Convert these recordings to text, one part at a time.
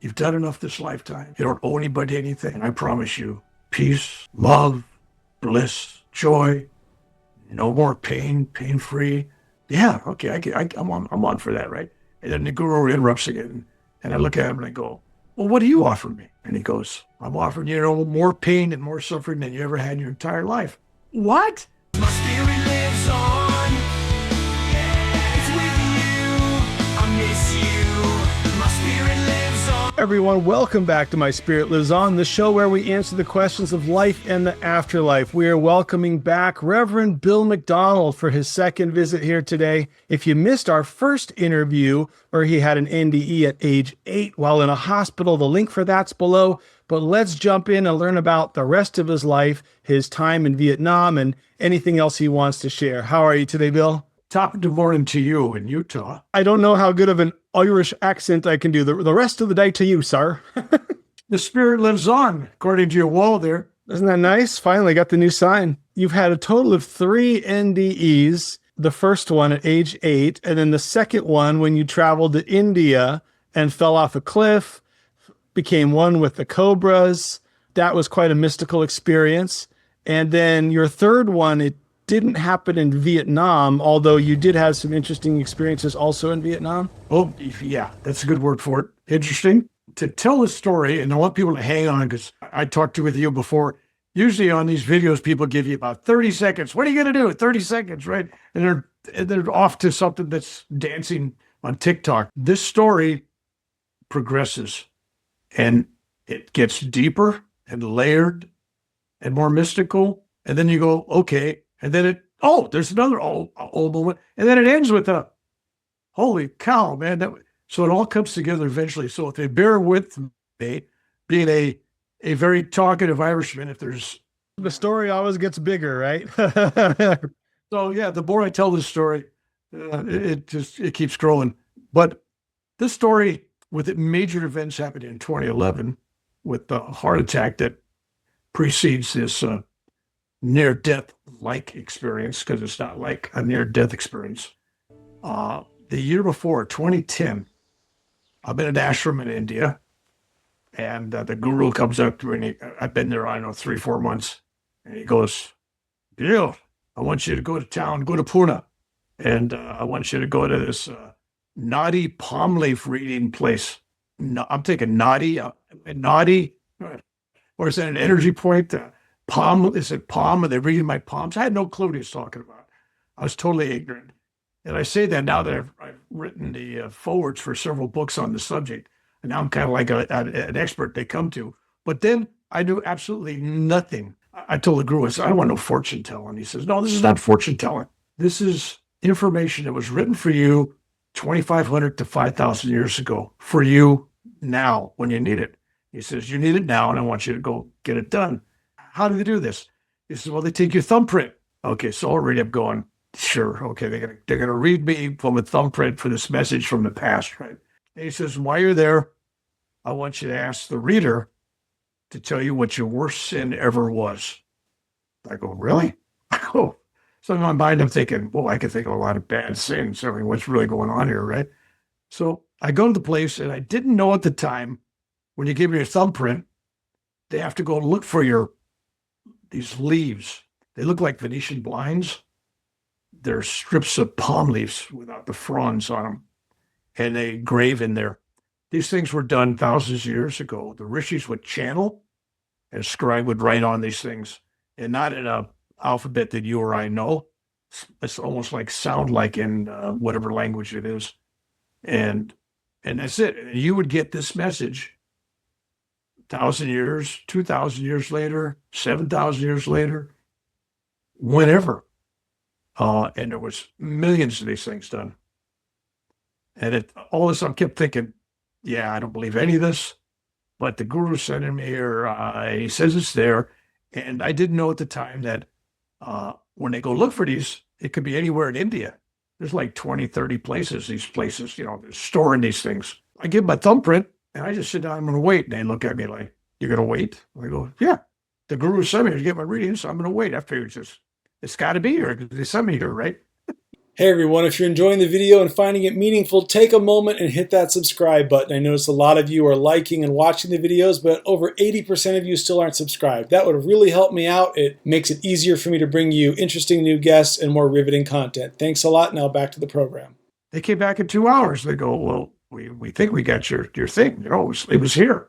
You've done enough this lifetime. You don't owe anybody anything. I promise you peace, love, bliss, joy, no more pain, pain-free. Yeah, okay, I'm on for that, right? And then the guru interrupts again. And I look at him and I go, well, what do you offer me? And he goes, I'm offering you more pain and more suffering than you ever had in your entire life. What? My spirit lives on. It's with you. I miss you. My spirit lives on. Everyone, welcome back to My Spirit Lives On, the show where we answer the questions of life and the afterlife. We are welcoming back Reverend Bill McDonald for his second visit here today. If you missed our first interview where he had an NDE at age 8 while in a hospital, the link for that's below. But let's jump in and learn about the rest of his life, his time in Vietnam, and anything else he wants to share. How are you today, Bill? Top of the morning to you in Utah. I don't know how good of an Irish accent I can do. The rest of the day to you, sir. The spirit lives on, according to your wall there. Isn't that nice? Finally got the new sign. You've had a total of 3 NDEs. The first one at age 8, and then the second one when you traveled to India and fell off a cliff, became one with the cobras. That was quite a mystical experience. And then your third one, it didn't happen in Vietnam, although you did have some interesting experiences also in Vietnam. Oh, yeah, that's a good word for it. Interesting. To tell the story, and I want people to hang on because I talked with you before. Usually on these videos, people give you about 30 seconds. What are you going to do? 30 seconds, right? And they're off to something that's dancing on TikTok. This story progresses and it gets deeper and layered and more mystical. And then you go, okay. And then there's another old moment. And then it ends with a, holy cow, man. So it all comes together eventually. So if they bear with me, being a very talkative Irishman, if there's... The story always gets bigger, right? So yeah, the more I tell this story, it keeps growing. But this story with major events happening in 2011 with the heart attack that precedes this near-death-like experience, because it's not like a near-death experience. The year before, 2010, I'm in an ashram in India, and the guru comes up to me, and I've been there, 3-4 months, and he goes, Bill, I want you to go to town, go to Pune, and I want you to go to this Nadi Palm Leaf reading place. No, I'm thinking Nadi, or is that an energy point? Palm, is it palm? Are they reading my palms? I had no clue what he was talking about. I was totally ignorant. And I say that now that I've written the forwards for several books on the subject. And now I'm kind of like an expert they come to. But then I knew absolutely nothing. I told the guru, I said, I don't want no fortune telling. He says, no, this is not fortune telling. This is information that was written for you 2,500 to 5,000 years ago, for you now when you need it. He says, you need it now, and I want you to go get it done. How do they do this? He says, well, they take your thumbprint. Okay, so already I'm going, sure, okay, they're gonna read me from a thumbprint for this message from the past, right? And he says, while you're there, I want you to ask the reader to tell you what your worst sin ever was. I go, really? Oh, so in my mind, I'm thinking, well, I can think of a lot of bad sins. I mean, what's really going on here, right? So I go to the place, and I didn't know at the time, when you give me your thumbprint, they have to go look for these leaves. They look like Venetian blinds. They're strips of palm leaves without the fronds on them, and they grave in there. These things were done thousands of years ago. The rishis would channel, and a scribe would write on these things, and not in a alphabet that you or I know. It's almost like sound like in whatever language it is. And that's it. And you would get this message 1,000 years, 2,000 years later, 7,000 years later, whenever. And there was millions of these things done. And all this, I kept thinking, yeah, I don't believe any of this, but the guru sent me here. He says it's there. And I didn't know at the time that when they go look for these, it could be anywhere in India. There's like 20, 30 places, they're storing these things. I give my thumbprint, and I just sit down, I'm going to wait. And they look at me like, you're going to wait? I go, yeah. The guru sent me to get my readings, so I'm going to wait. I figured it's got to be here because they sent me here, right? Hey everyone, if you're enjoying the video and finding it meaningful, take a moment and hit that subscribe button. I notice a lot of you are liking and watching the videos, but over 80% of you still aren't subscribed. That would really help me out. It makes it easier for me to bring you interesting new guests and more riveting content. Thanks a lot. Now back to the program. They came back in 2 hours. They go, well, we think we got your thing. You know, it was here.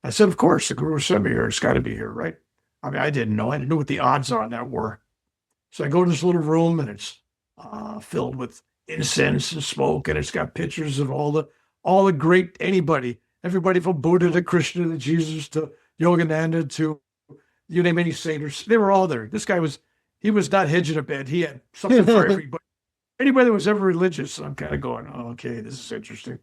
I said, of course, the guru sent me here. It's got to be here, right? I mean, I didn't know. I didn't know what the odds on that were. So I go to this little room, and it's filled with incense and smoke, and it's got pictures of all the great everybody from Buddha to Krishna to Jesus to Yogananda to you name any saints. They were all there. This guy was not hedging a bet. He had something for everybody. Anybody that was ever religious. I'm kind of going, oh, okay, this is interesting.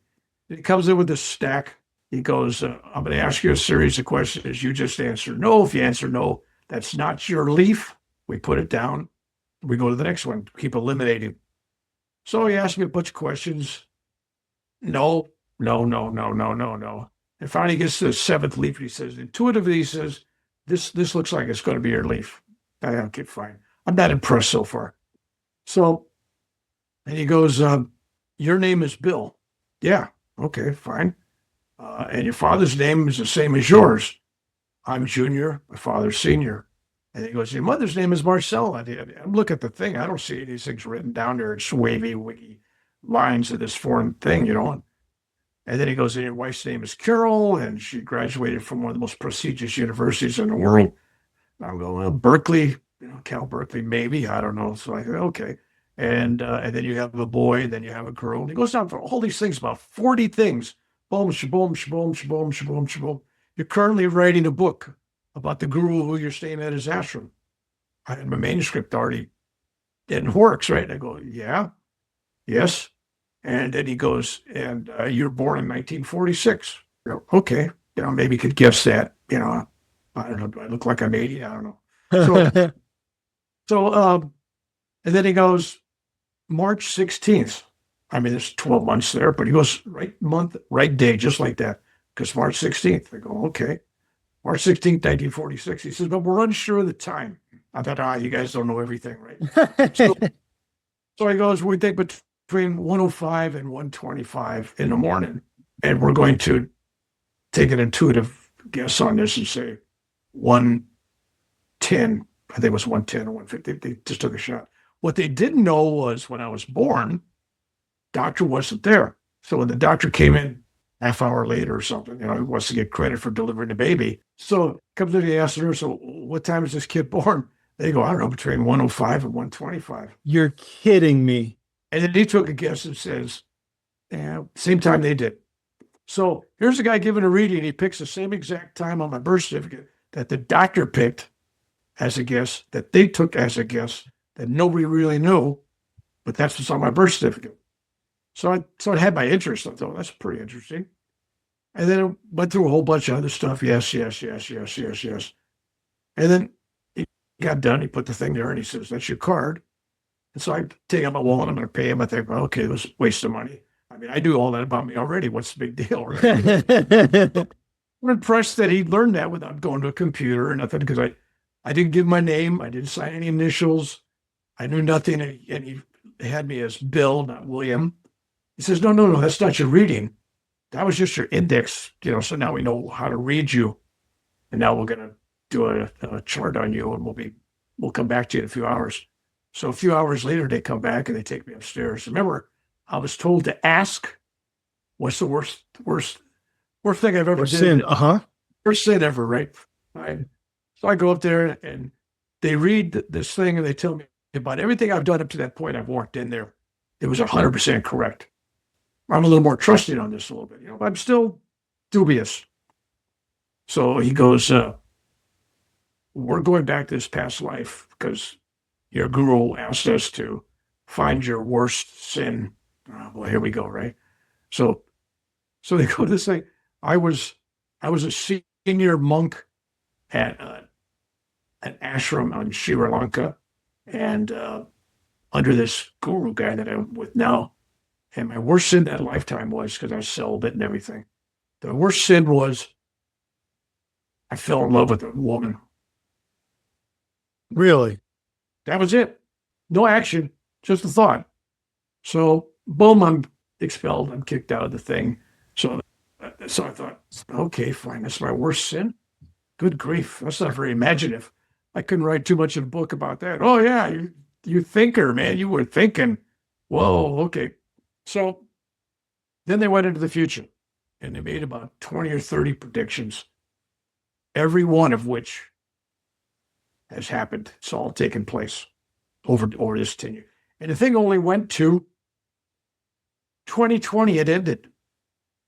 He comes in with this stack. He goes, I'm going to ask you a series of questions. You just answer no. If you answer no, that's not your leaf. We put it down. We go to the next one. Keep eliminating. So he asked me a bunch of questions. No. And finally he gets to the seventh leaf. And he says, intuitively, he says, this looks like it's going to be your leaf. Okay, fine. I'm not impressed so far. So, and he goes, your name is Bill. Yeah. Okay, fine. And your father's name is the same as yours. I'm junior. My father's senior. And he goes, your mother's name is Marcella. I'm looking at the thing. I don't see these things written down there. It's wavy, wiggy lines of this foreign thing, you know. And then he goes, and your wife's name is Carol, and she graduated from one of the most prestigious universities in the world. I'm going, well, Berkeley, Cal Berkeley, maybe. I don't know. So I go, okay. And then you have a boy, and then you have a girl. And he goes down for all these things, about 40 things. Boom, shaboom, shaboom, shaboom, shaboom, shaboom. You're currently writing a book about the guru who you're staying at his ashram. I had my manuscript already in works, right? And I go, yeah, yes. And then he goes, and you're born in 1946. Okay, maybe you could guess that. I don't know. Do I look like I'm 80? I don't know. So, and then he goes, March 16th. I mean, there's 12 months there, but he goes right month, right day, just like that. Because March 16th. I go, okay. March 16th, 1946. He says, but we're unsure of the time. I thought, you guys don't know everything, right? So he goes, we think between 1:05 and 1:25 in the morning. And we're going to take an intuitive guess on this and say 1:10. I think it was 1:10 or 1:50. They just took a shot. What they didn't know was when I was born, doctor wasn't there. So when the doctor came in half hour later or something, he wants to get credit for delivering the baby. So comes in, he asks her, so what time is this kid born? They go, I don't know, between 1:05 and 1:25. You're kidding me. And then he took a guess and says, yeah, same time they did. So here's a guy giving a reading. He picks the same exact time on my birth certificate that the doctor picked as a guess, that they took as a guess, that nobody really knew, but that's what's on my birth certificate. So it had my interest. I thought, that's pretty interesting. And then it went through a whole bunch of other stuff. Yes. And then he got done. He put the thing there and he says, that's your card. And so I take out my wallet. I'm going to pay him. I think, well, okay, it was a waste of money. I mean, I do all that about me already. What's the big deal? Right? I'm impressed that he learned that without going to a computer or nothing, because I didn't give my name. I didn't sign any initials. I knew nothing. And he had me as Bill, not William. He says, no, that's not your reading. That was just your index, so now we know how to read you. And now we're going to do a chart on you, and we'll come back to you in a few hours. So a few hours later, they come back and they take me upstairs. Remember, I was told to ask, what's the worst thing I've ever did? Sin, Worst sin ever, right? So I go up there and they read this thing and they tell me about everything I've done up to that point. I've walked in there. It was 100% correct. I'm a little more trusting on this a little bit, but I'm still dubious. So he goes, we're going back to this past life because your guru asked us to find your worst sin. Oh, well, here we go, right? So they go to this thing. I was a senior monk at an ashram in Sri Lanka, and under this guru guy that I'm with now. And my worst sin that lifetime was, because I was celibate and everything, the worst sin was I fell in love with a woman. Really? That was it. No action, just a thought. So boom, I'm expelled. I'm kicked out of the thing. So I thought, okay, fine. That's my worst sin. Good grief. That's not very imaginative. I couldn't write too much in a book about that. Oh yeah, you thinker, man. You were thinking. Whoa, okay. So then they went into the future and they made about 20 or 30 predictions, every one of which has happened. It's all taken place over this tenure. And the thing only went to 2020. It ended.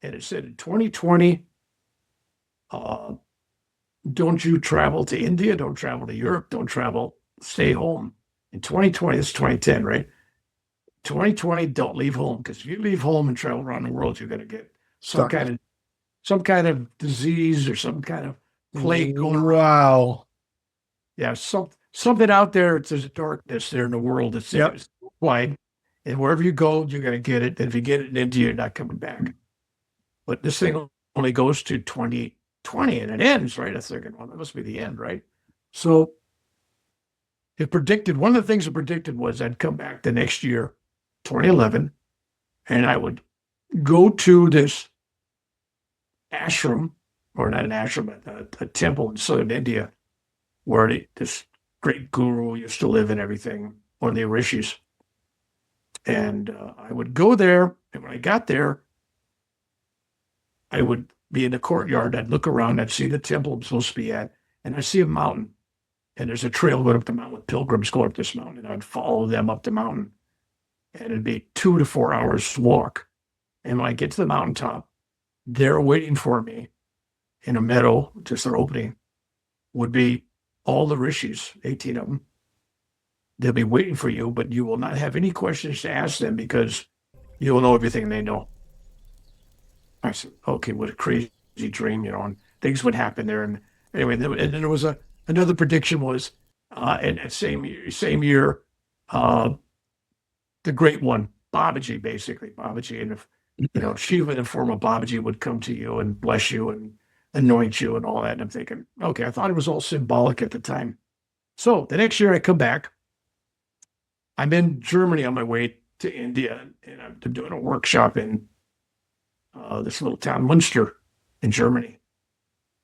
And it said in 2020, uh, don't you travel to India, don't travel to Europe, don't travel, stay home. In 2020, it's 2010, right? 2020, don't leave home, because if you leave home and travel around the world, you're going to get some Stuck. kind of disease or some kind of plague going around. Wow. Yeah, something out there. There's a darkness there in the world. It's wide, and wherever you go, you're going to get it. And if you get it in India, you're not coming back. But this thing only goes to 2020 and it ends, right? I was thinking, well, that must be the end, right? So it predicted, one of the things it predicted was I'd come back the next year, 2011, and I would go to this ashram, or not an ashram, but a temple in southern India, where this great guru used to live and everything, one of the rishis. And I would go there, and when I got there, I would be in the courtyard. I'd look around. I'd see the temple I'm supposed to be at, and I'd see a mountain. And there's a trail going up the mountain with pilgrims going up this mountain. And I'd follow them up the mountain. And it'd be 2 to 4 hours walk. And when I get to the mountaintop, there waiting for me in a meadow, just an opening, would be all the rishis, 18 of them. They'll be waiting for you, but you will not have any questions to ask them because you will know everything they know. I said, okay, what a crazy dream, and things would happen there. And anyway, and then there was another prediction was, and that same year, the great one, Babaji, basically, Babaji. And if, Shiva in the form of Babaji would come to you and bless you and anoint you and all that. And I'm thinking, okay, I thought it was all symbolic at the time. So the next year I come back, I'm in Germany on my way to India, and I'm doing a workshop in this little town, Munster, in Germany.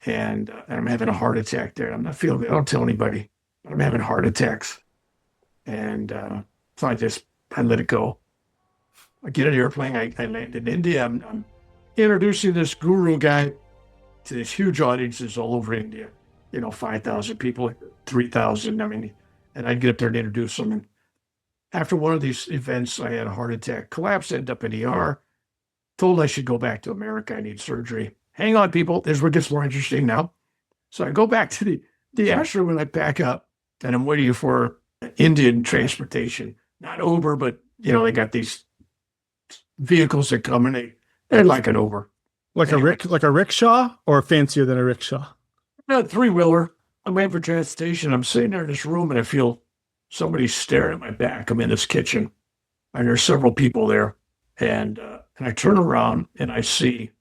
And I'm having a heart attack there. I'm not feeling it. I don't tell anybody, but I'm having heart attacks. And so I let it go. I get on the airplane. I land in India. I'm introducing this guru guy to this huge audiences all over India. 5,000 people, 3,000. I mean, and I'd get up there and introduce them. And after one of these events, I had a heart attack, collapsed, ended up in ER. Told I should go back to America. I need surgery. Hang on, people. This is where it gets more interesting now. So I go back to the ashram and I pack up, and I'm waiting for Indian transportation. Not Uber, but they got these vehicles that come and they're like an Uber. Like a rickshaw, or fancier than a rickshaw? No, 3-wheeler. I'm waiting for transportation. I'm sitting there in this room and I feel somebody staring at my back. I'm in this kitchen and there's several people there. And I turn around and I see,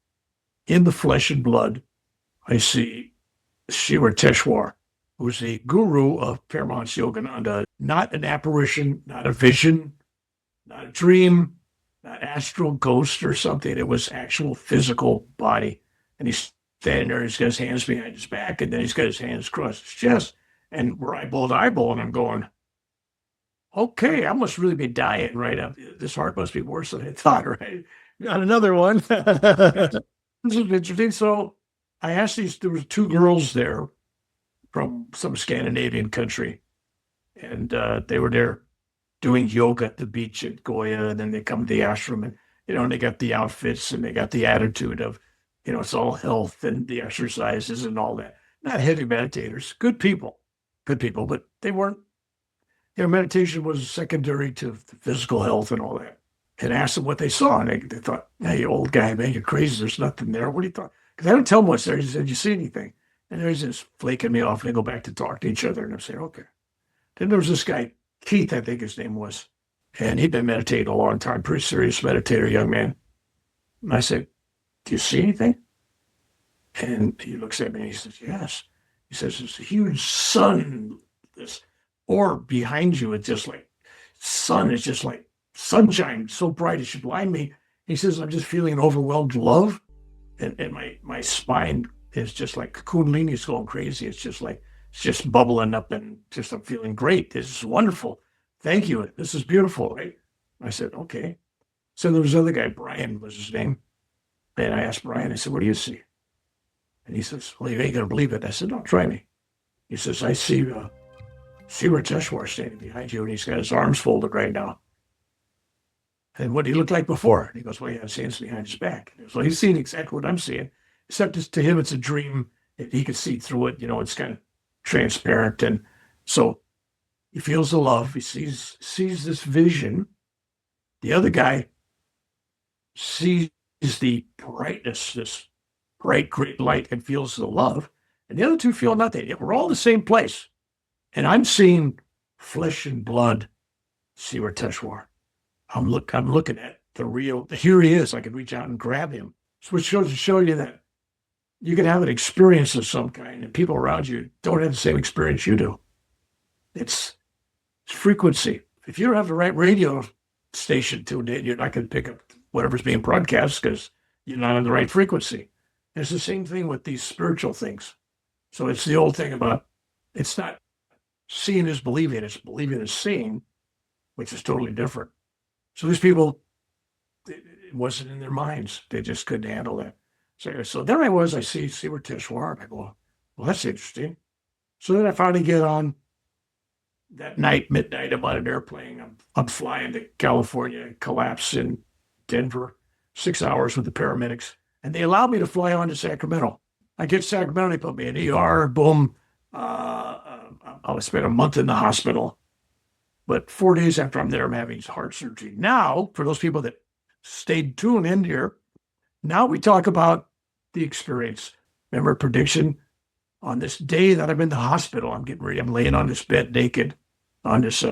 in the flesh and blood, I see Shiva Teshwar, who's the guru of Paramahansa Yogananda. Not an apparition, not a vision, not a dream, not astral ghost or something. It was actual physical body. And he's standing there, he's got his hands behind his back, and then he's got his hands across his chest, and we're eyeball to eyeball, and I'm going, okay, I must really be dying, right? This heart must be worse than I thought, right? Got another one. This is interesting. So I asked there was 2 girls there from some Scandinavian country, and they were there doing yoga at the beach at Goa, and then they come to the ashram, and they got the outfits and they got the attitude of, it's all health and the exercises and all that. Not heavy meditators, good people, but they weren't. Meditation was secondary to the physical health and all that. And asked them what they saw, and they thought, "Hey, old guy, man, you're crazy. There's nothing there. What do you thought?" Because I don't tell them what's there. He said, "You see anything?" And they're just flaking me off, and they go back to talk to each other. And I'm saying, "Okay." Then there was this guy, Keith, I think his name was, and he'd been meditating a long time, pretty serious meditator, young man. And I said, "Do you see anything?" And he looks at me and he says, "Yes." He says, "There's a huge sun, this orb behind you. It's just like sun is just like sunshine so bright it should blind me. He says, I'm just feeling an overwhelmed love. And my spine is just like Kundalini is going crazy. It's just bubbling up and just I'm feeling great. This is wonderful. Thank you. This is beautiful, right? I said, okay. So there was another guy, Brian was his name. And I asked Brian, I said, what do you see? And he says, well, you ain't going to believe it. I said, don't try me. He says, I see Teshwar standing behind you, and he's got his arms folded right now. And what did he look like before? And he goes, well, he has hands behind his back. So he's seeing exactly what I'm seeing, except to him, it's a dream. He can see through it. It's kind of transparent. And so he feels the love. He sees this vision. The other guy sees the brightness, this bright, great light, and feels the love. And the other two feel nothing. We're all in the same place. And I'm seeing flesh and blood, Siwa Teshwar. I'm looking at the real, here he is. I can reach out and grab him. So it shows to show you that you can have an experience of some kind and people around you don't have the same experience you do. It's frequency. If you don't have the right radio station tuned in, you're not going to pick up whatever's being broadcast because you're not on the right frequency. It's the same thing with these spiritual things. So it's the old thing about, it's not seeing is believing, it's believing is seeing, which is totally different. So these people, it wasn't in their minds. They just couldn't handle that. So there I was, I see Siwa Teshwar, and I go, well, that's interesting. So then I finally get on that night, midnight, I'm on an airplane. I'm flying to California, collapse in Denver, 6 hours with the paramedics. And they allowed me to fly on to Sacramento. I get to Sacramento, they put me in ER, boom. I'll spend a month in the hospital. But 4 days after I'm there, I'm having heart surgery. Now, for those people that stayed tuned in here, now we talk about the experience. Remember prediction? On this day that I'm in the hospital, I'm getting ready. I'm laying on this bed naked on this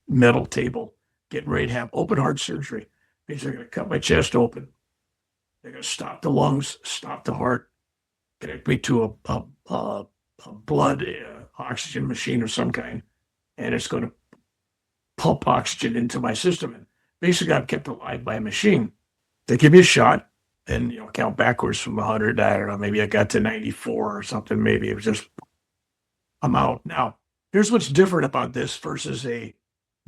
metal table, getting ready to have open heart surgery. Means they're going to cut my chest open. They're going to stop the lungs, stop the heart, connect me to a blood oxygen machine of some kind, and it's going to pump oxygen into my system. And basically, I'm kept alive by a machine. They give me a shot and count backwards from 100. I don't know, maybe I got to 94 or something. Maybe it was just, I'm out. Now, here's what's different about this versus a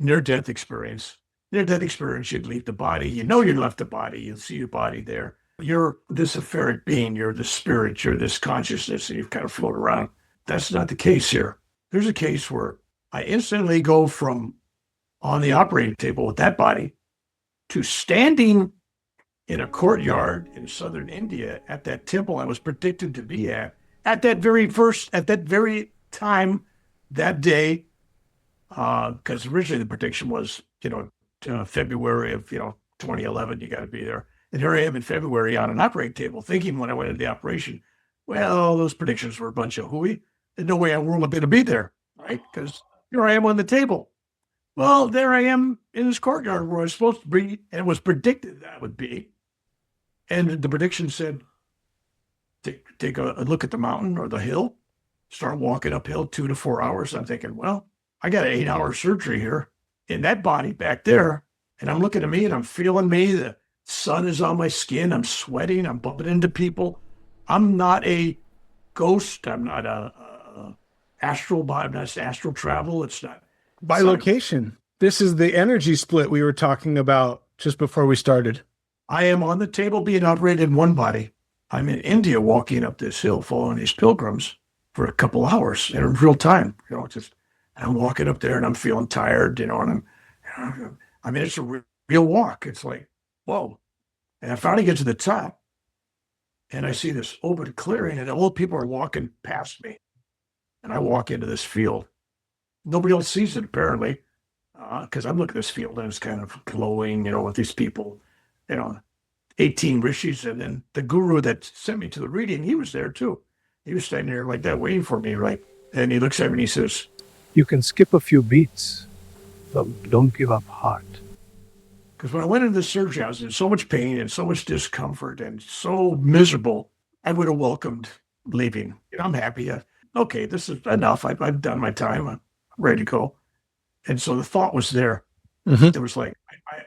near-death experience. Near-death experience, you'd leave the body. You left the body. You'll see your body there. You're this etheric being. You're the spirit. You're this consciousness, and you've kind of float around. That's not the case here. There's a case where I instantly go from on the operating table with that body to standing in a courtyard in southern India at that temple I was predicted to be at that very time, that day, because originally the prediction was, February of, 2011, you got to be there. And here I am in February on an operating table thinking when I went into the operation, well, those predictions were a bunch of hooey. There's no way I will have been to be there, right? Because here I am on the table. Well, there I am in this courtyard where I was supposed to be, and it was predicted that I would be. And the prediction said, take a look at the mountain or the hill, start walking uphill 2 to 4 hours. I'm thinking, well, I got an 8-hour surgery here in that body back there. And I'm looking at me and I'm feeling me. The sun is on my skin. I'm sweating. I'm bumping into people. I'm not a ghost. I'm not a astral body. I'm not astral travel. It's not. Bilocation. This is the energy split we were talking about just before we started. I am on the table being operated in one body. I'm in India walking up this hill following these pilgrims for a couple hours in real time. I'm walking up there and I'm feeling tired, and it's a real walk. It's like, whoa. And I finally get to the top and I see this open clearing and all the people are walking past me. And I walk into this field. Nobody else sees it, apparently, because I'm looking at this field and it's kind of glowing, with these people, 18 rishis. And then the guru that sent me to the reading, he was there too. He was standing there like that, waiting for me, right? And he looks at me and he says, you can skip a few beats, but don't give up heart. Because when I went into the surgery, I was in so much pain and so much discomfort and so miserable, I would have welcomed leaving. I'm happy. Okay, this is enough. I've done my time. I'm ready to go. And so the thought was there. There was like,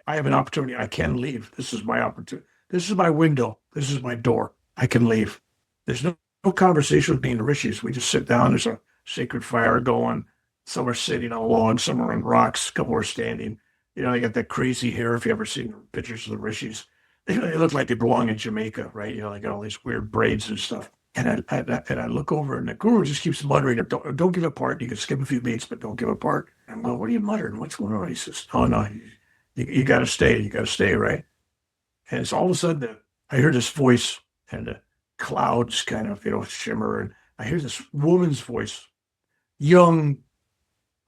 I have an opportunity. I can leave. This is my opportunity. This is my window. This is my door. I can leave. There's no conversation with me and the rishis. We just sit down. There's a sacred fire going. Some are sitting on logs. Some are on rocks. A couple are standing. They got that crazy hair. If you ever seen pictures of the rishis, they look like they belong in Jamaica, right? They got all these weird braids and stuff. And I look over, and the guru just keeps muttering, don't give apart. You can skip a few beats, but don't give apart. I'm going, what are you muttering? What's going on? He says, oh, no, you got to stay. You got to stay, right? And it's all of a sudden I hear this voice, and the clouds kind of, shimmer. And I hear this woman's voice, young,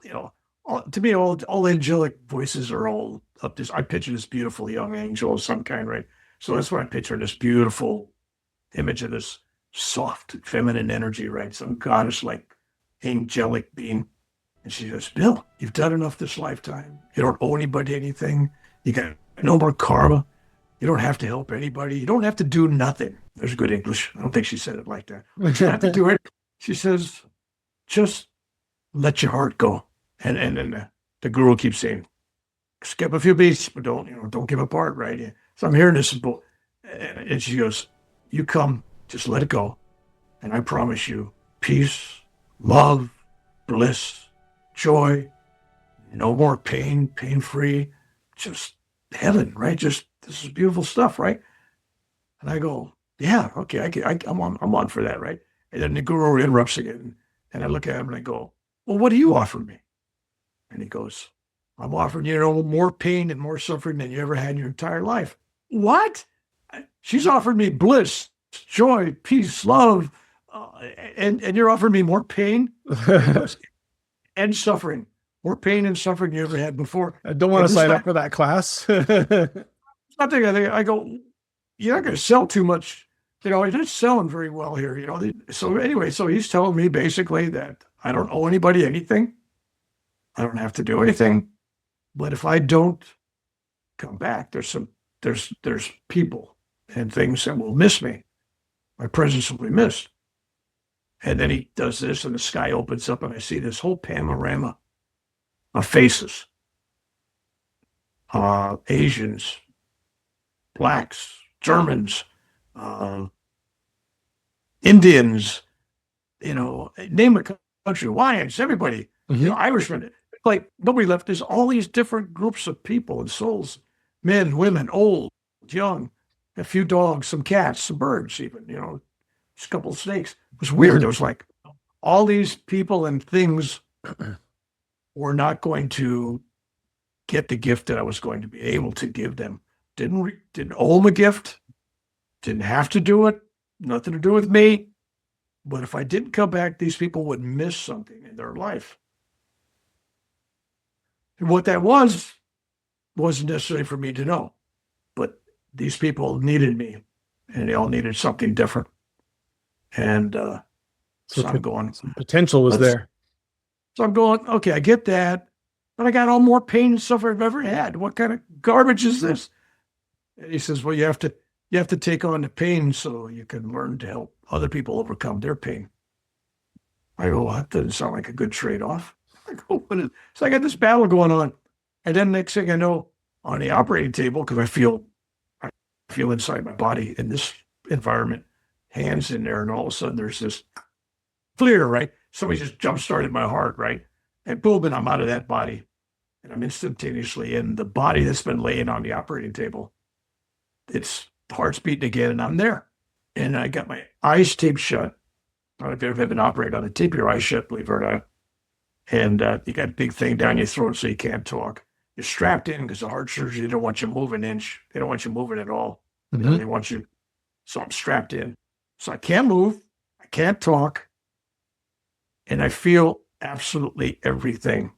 to me, all angelic voices are all up this. I picture this beautiful young angel of some kind, right? So that's what I picture, this beautiful image of this soft, feminine energy, right? Some goddess-like angelic being. And she goes, Bill, you've done enough this lifetime. You don't owe anybody anything. You got no more karma. You don't have to help anybody. You don't have to do nothing. There's good English. I don't think she said it like that. You don't have to do it. She says, just let your heart go. And then the guru keeps saying, skip a few beats, but don't give apart, right? So I'm hearing this, and she goes, you come, just let it go. And I promise you peace, love, bliss, joy, no more pain-free, just heaven, right? Just, this is beautiful stuff, right? And I go, yeah, okay, I'm on for that, right? And then the guru interrupts again, and I look at him and I go, well, what do you offer me? And he goes, I'm offering you more pain and more suffering than you ever had in your entire life. What? She's offered me bliss, joy, peace, love, and you're offering me more pain and suffering. More pain and suffering you ever had before. I don't want to sign up for that class. I go, you're not going to sell too much. You're not selling very well here. So anyway, so he's telling me basically that I don't owe anybody anything. I don't have to do anything. But if I don't come back, there's people and things that will miss me. My presence will be missed. And then he does this, and the sky opens up, and I see this whole panorama of faces. Asians, blacks, Germans, Indians, name a country, Hawaiians, everybody, Irishmen. Like nobody left. There's all these different groups of people and souls, men, women, old, young, a few dogs, some cats, some birds, even, just a couple of snakes. It was weird. It was like all these people and things were not going to get the gift that I was going to be able to give them. Didn't owe them a gift. Didn't have to do it. Nothing to do with me. But if I didn't come back, these people would miss something in their life. And what that wasn't necessary for me to know. But these people needed me, and they all needed something different. And so I'm going. Potential was there. So I'm going, okay, I get that, but I got all more pain and suffering I've ever had. What kind of garbage is this? And he says, well, you have to take on the pain so you can learn to help other people overcome their pain. I go, well, that doesn't sound like a good trade-off. I go, so I got this battle going on. And then next thing I know, on the operating table, because I feel inside my body in this environment, hands in there, and all of a sudden there's this flare, right? Somebody just jump-started my heart, right? And boom, and I'm out of that body. And I'm instantaneously in the body that's been laying on the operating table. It's heart's beating again, and I'm there. And I got my eyes taped shut. I don't know if you've ever been operated on to tape your eyes shut, believe it or not. And you got a big thing down your throat so you can't talk. You're strapped in because the heart surgery, they don't want you to move an inch. They don't want you moving at all. They want you. So I'm strapped in. So I can't move. I can't talk. And I feel absolutely everything.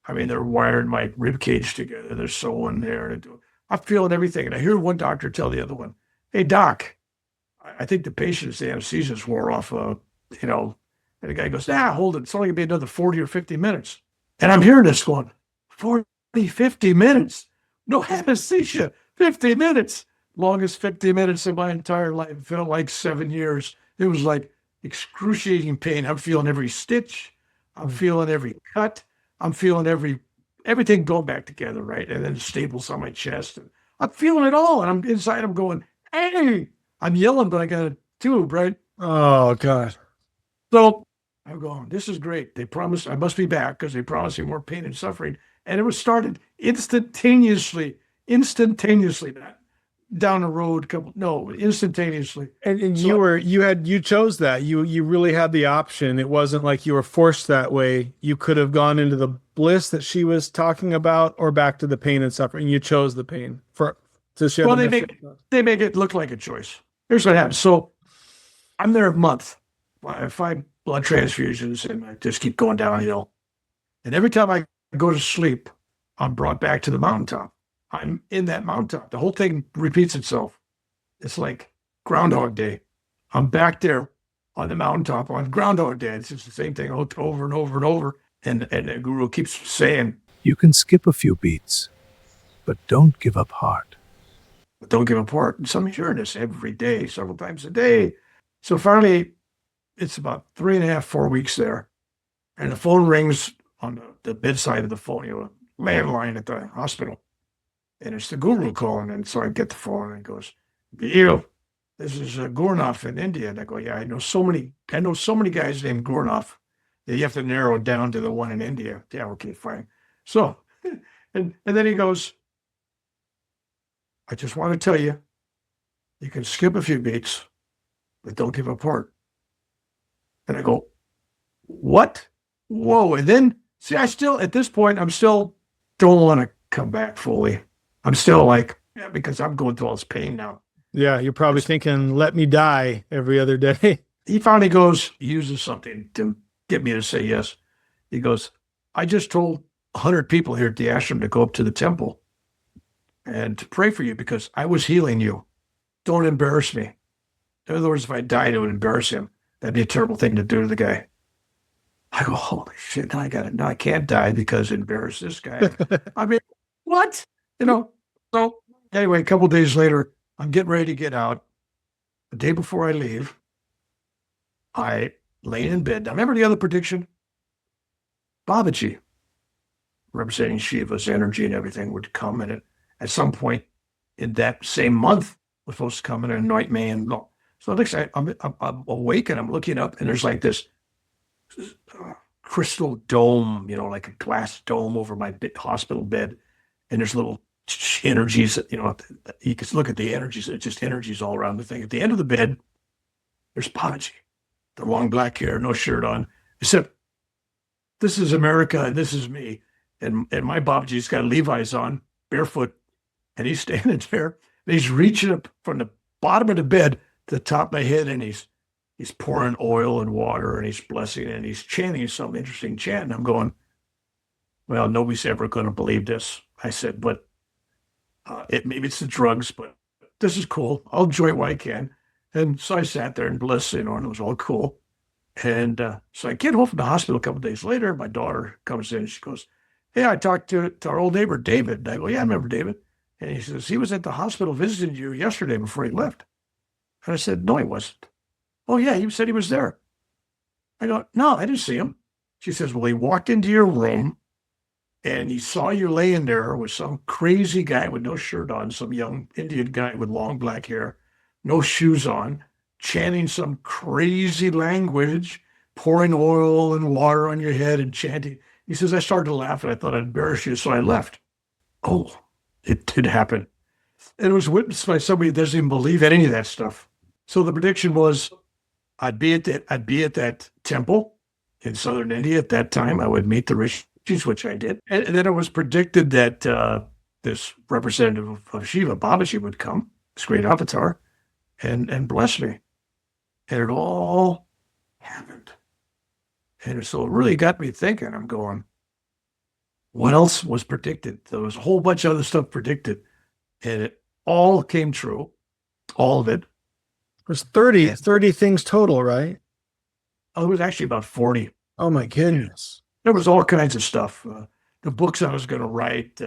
I mean, they're wiring my rib cage together. They're sewing there. I'm feeling everything. And I hear one doctor tell the other one, hey, doc, I think the patient's anesthesia's wore off, and the guy goes, hold it. It's only going to be another 40 or 50 minutes. And I'm hearing this going, 40, 50 minutes? No anesthesia, 50 minutes. Longest 50 minutes of my entire life. It felt like 7 years. It was like excruciating pain. I'm feeling every stitch. I'm feeling every cut. I'm feeling everything going back together, right? And then the staples on my chest. And I'm feeling it all. And I'm inside, I'm going, hey, I'm yelling, but I got a tube, right? Oh, God. So I'm going, this is great. They promised I must be back because they promised me more pain and suffering. And it was started instantaneously, not down the road, instantaneously. And So you chose that. You really had the option. It wasn't like you were forced that way. You could have gone into the bliss that she was talking about or back to the pain and suffering. You chose the pain to share well, the they make it look like a choice. Here's what happens. So I'm there a month. I have 5 blood transfusions and I just keep going downhill. And every time I go to sleep, I'm brought back to the mountaintop. I'm in that mountaintop. The whole thing repeats itself. It's like Groundhog Day. I'm back there on the mountaintop on Groundhog Day. It's just the same thing over and over and over. And the guru keeps saying, You can skip a few beats, but don't give up heart. don't give up heart. And so I'm hearing this every day, several times a day. So finally, it's about 3.5, 4 weeks there. And the phone rings on the bedside of the phone, landline at the hospital. And it's the guru calling. And so I get the phone and he goes, Bill, this is Gurnath in India. And I go, yeah, I know so many guys named Gurnath that you have to narrow it down to the one in India. Yeah, okay, fine. So, and then he goes, I just want to tell you, you can skip a few beats, but don't give up heart. And I go, what? Whoa. And then, see, at this point, I'm still don't want to come back fully. I'm still like, yeah, because I'm going through all this pain now. Yeah, you're probably thinking, let me die every other day. He finally uses something to get me to say yes. He goes, I just told 100 people here at the ashram to go up to the temple and to pray for you because I was healing you. Don't embarrass me. In other words, if I died, it would embarrass him. That'd be a terrible thing to do to the guy. I go, holy shit, now I can't die because embarrass this guy. I mean, what? So anyway, a couple of days later, I'm getting ready to get out. The day before I leave, I lay in bed. Now, remember the other prediction? Babaji, representing Shiva's energy and everything, would come in it at some point in that same month, was supposed to come and anoint me. And so next I'm awake and I'm looking up and there's like this crystal dome, like a glass dome over my hospital bed. And there's little energies, you can look at the energies. It's just energies all around the thing. At the end of the bed, there's Babaji, the long black hair, no shirt on. Except this is America and this is me. And my Babaji's got Levi's on, barefoot, and he's standing there. And he's reaching up from the bottom of the bed to the top of my head, and he's pouring oil and water, and he's blessing, and he's chanting some interesting chant. And I'm going, well, nobody's ever going to believe this. I said, but maybe it's the drugs, but this is cool. I'll enjoy it while I can. And so I sat there in bliss, and it was all cool. And so I get home from the hospital a couple of days later. My daughter comes in, and she goes, hey, I talked to our old neighbor, David. And I go, yeah, I remember David. And he says, he was at the hospital visiting you yesterday before he left. And I said, no, he wasn't. Oh, yeah, he said he was there. I go, no, I didn't see him. She says, well, he walked into your room and he saw you laying there with some crazy guy with no shirt on, some young Indian guy with long black hair, no shoes on, chanting some crazy language, pouring oil and water on your head and chanting. He says, I started to laugh and I thought I'd embarrass you, so I left. Oh, it did happen. And it was witnessed by somebody that doesn't even believe in any of that stuff. So the prediction was I'd be at that temple in southern India at that time. I would meet the rishis, which I did. And then it was predicted that this representative of Shiva, Babaji, would come, this great avatar, and bless me. And it all happened. And so it really got me thinking. I'm going, what else was predicted? There was a whole bunch of other stuff predicted. And it all came true. All of it. There's 30 things total, right? Oh, it was actually about 40. Oh, my goodness. There was all kinds of stuff. The books I was going to write,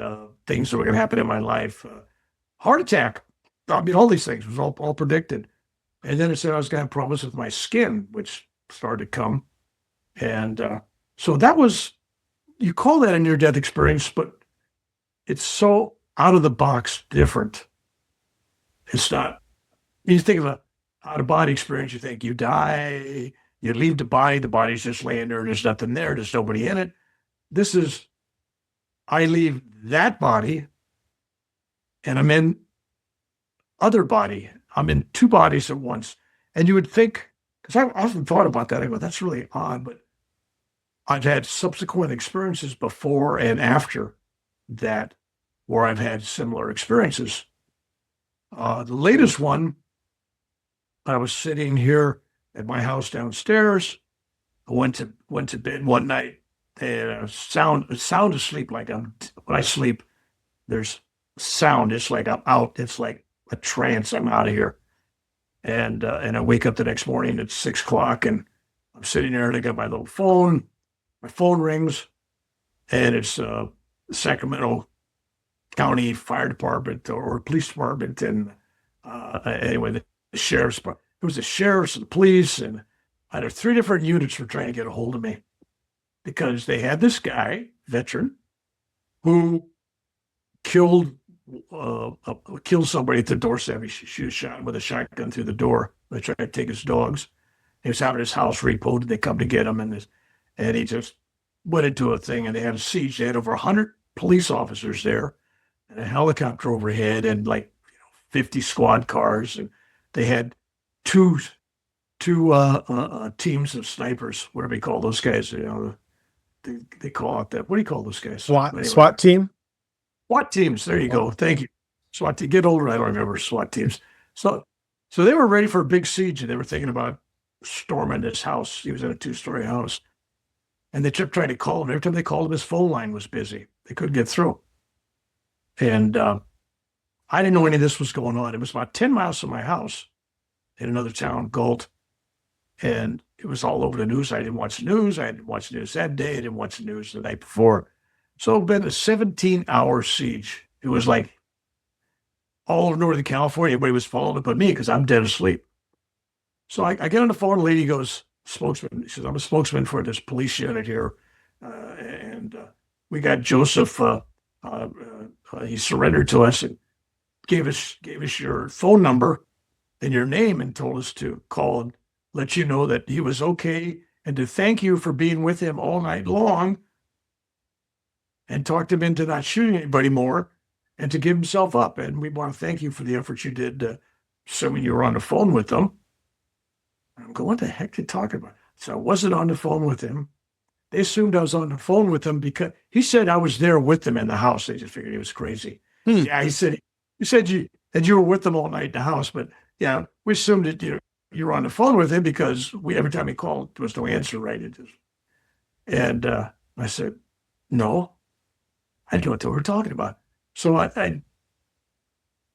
things that were going to happen in my life. Heart attack. I mean, all these things was all predicted. And then it said I was going to have problems with my skin, which started to come. And so that was you call that a near-death experience, but it's so out of the box different. It's not. You think of a out-of-body experience, you think you die, you leave the body's just laying there, there's nothing there, there's nobody in it. This is, I leave that body and I'm in other body. I'm in two bodies at once. And you would think, because I've often thought about that, I go, that's really odd, but I've had subsequent experiences before and after that where I've had similar experiences. The latest one, I was sitting here at my house downstairs. I went to bed one night and sound asleep. Like when I sleep, there's sound. It's like I'm out. It's like a trance. I'm out of here. And I wake up the next morning at 6 o'clock and I'm sitting there and I got my little phone. My phone rings and it's Sacramento County Fire Department or Police Department. And anyway, the sheriff's, it was the sheriff's and the police. And I had 3 different units were trying to get a hold of me because they had this guy, veteran, who killed somebody at the doorstep. She was shot with a shotgun through the door. They tried to take his dogs. He was having his house repoed. They come to get him, and he just went into a thing, and they had a siege. They had over 100 police officers there, and a helicopter overhead, and 50 squad cars, and they had two teams of snipers. What do we call those guys? They call it that. What do you call those guys? SWAT team. SWAT teams. There you go. Thank you. SWAT team. Get older. I don't remember SWAT teams. So they were ready for a big siege, and they were thinking about storming this house. He was in a 2-story house, and they kept trying to call him. Every time they called him, his phone line was busy. They couldn't get through. And I didn't know any of this was going on. It was about 10 miles from my house in another town, Galt, and it was all over the news. I didn't watch the news. I didn't watch the news that day. I didn't watch the news the night before. So it been a 17-hour siege. It was like all over Northern California. Everybody was following it but me because I'm dead asleep. So I get on the phone. The lady goes, spokesman. She says, I'm a spokesman for this police unit here. And we got Joseph. He surrendered to us and gave us your phone number and your name and told us to call and let you know that he was okay and to thank you for being with him all night long and talked him into not shooting anybody more and to give himself up. And we want to thank you for the effort you did, assuming you were on the phone with them. I'm going, what the heck are you talking about? So I wasn't on the phone with him. They assumed I was on the phone with him because he said I was there with them in the house. They just figured he was crazy. Yeah, he said you were with them all night in the house, but yeah, we assumed that you were on the phone with him because every time he called, there was no answer, right? And I said, no, I didn't know what they were talking about. So I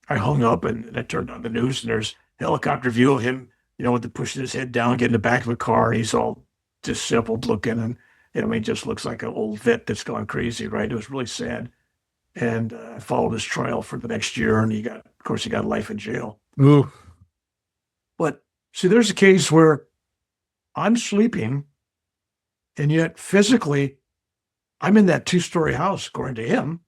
hung up and I turned on the news and there's helicopter view of him, with the pushing his head down, getting in the back of a car. He's all disheveled looking and, he just looks like an old vet that's gone crazy, right? It was really sad. And I followed his trial for the next year and he got life in jail. Ooh. But see, there's a case where I'm sleeping and yet physically I'm in that 2-story house, according to him.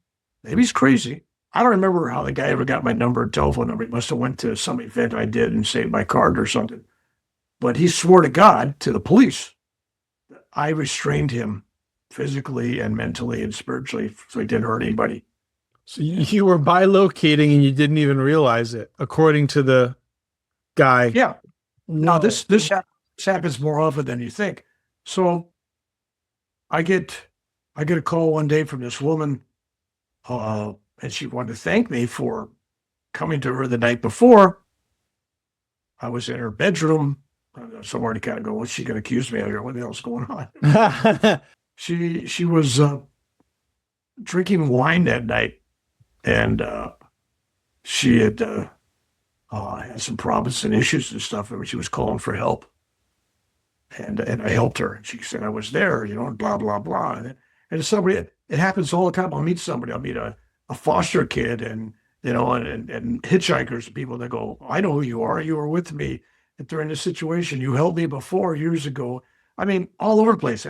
Maybe he's crazy. I don't remember how the guy ever got my number, telephone number. He must have went to some event I did and saved my card or something. But he swore to God, to the police, that I restrained him physically and mentally and spiritually so he didn't hurt anybody. So you were bilocating and you didn't even realize it, according to the guy. Yeah. Now this happens more often than you think. So I get a call one day from this woman, and she wanted to thank me for coming to her the night before. I was in her bedroom. Somewhere to kind of go, what's she going to accuse me of here? What the hell's going on? She was drinking wine that night, and she had had some problems and issues and stuff, and she was calling for help. And I helped her. And she said I was there, and blah, blah, blah. And somebody, it happens all the time. I'll meet somebody. I'll meet a foster kid and hitchhikers and people that go, I know who you are. You were with me during this situation. You helped me before years ago. I mean, all over the place.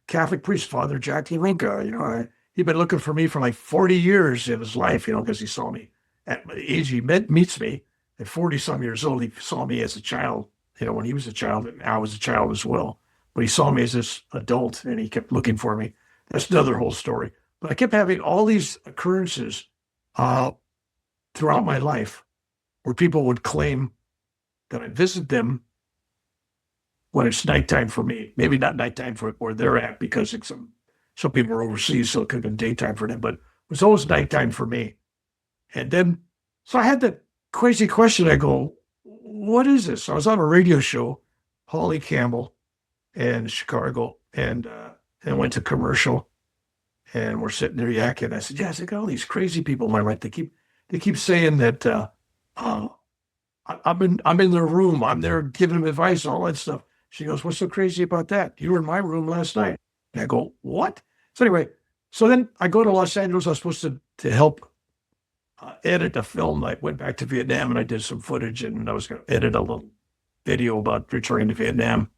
Catholic priest, Father Jack Rinka. He'd been looking for me for like 40 years in his life, because he saw me at the age he meets me at 40 some years old. He saw me as a child, when he was a child, and I was a child as well. But he saw me as this adult, and he kept looking for me. That's another whole story. But I kept having all these occurrences throughout my life where people would claim that I visit them when it's nighttime for me. Maybe not nighttime for where they're at, because it's some people are overseas, so it could have been daytime for them, but it was always nighttime for me. And then, so I had that crazy question. I go, what is this? I was on a radio show, Holly Campbell in Chicago, and went to commercial, and we're sitting there yakking. I said, I got all these crazy people in my life. They keep saying that I'm in their room. I'm there giving them advice and all that stuff. She goes, what's so crazy about that? You were in my room last night. And I go, what? So anyway, then I go to Los Angeles. I was supposed to help edit a film. I went back to Vietnam and I did some footage, and I was going to edit a little video about returning to Vietnam.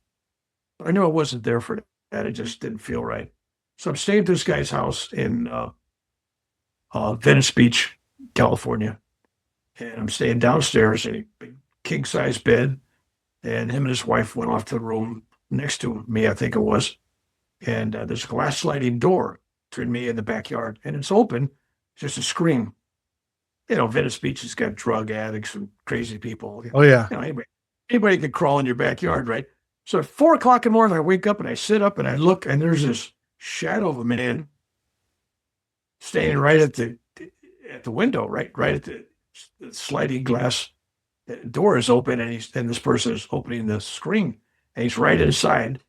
I knew I wasn't there for that. It just didn't feel right. So I'm staying at this guy's house in Venice Beach, California. And I'm staying downstairs in a big king-size bed. And him and his wife went off to the room next to me, I think it was. And there's a glass sliding door between me and the backyard. And it's open, just a screen. Venice Beach has got drug addicts and crazy people. Oh, yeah. Anybody could crawl in your backyard, right? So at 4 o'clock in the morning, I wake up and I sit up and I look, and there's this shadow of a man standing right at the window, right at the sliding glass. The door is open, and this person is opening the screen, and he's right inside,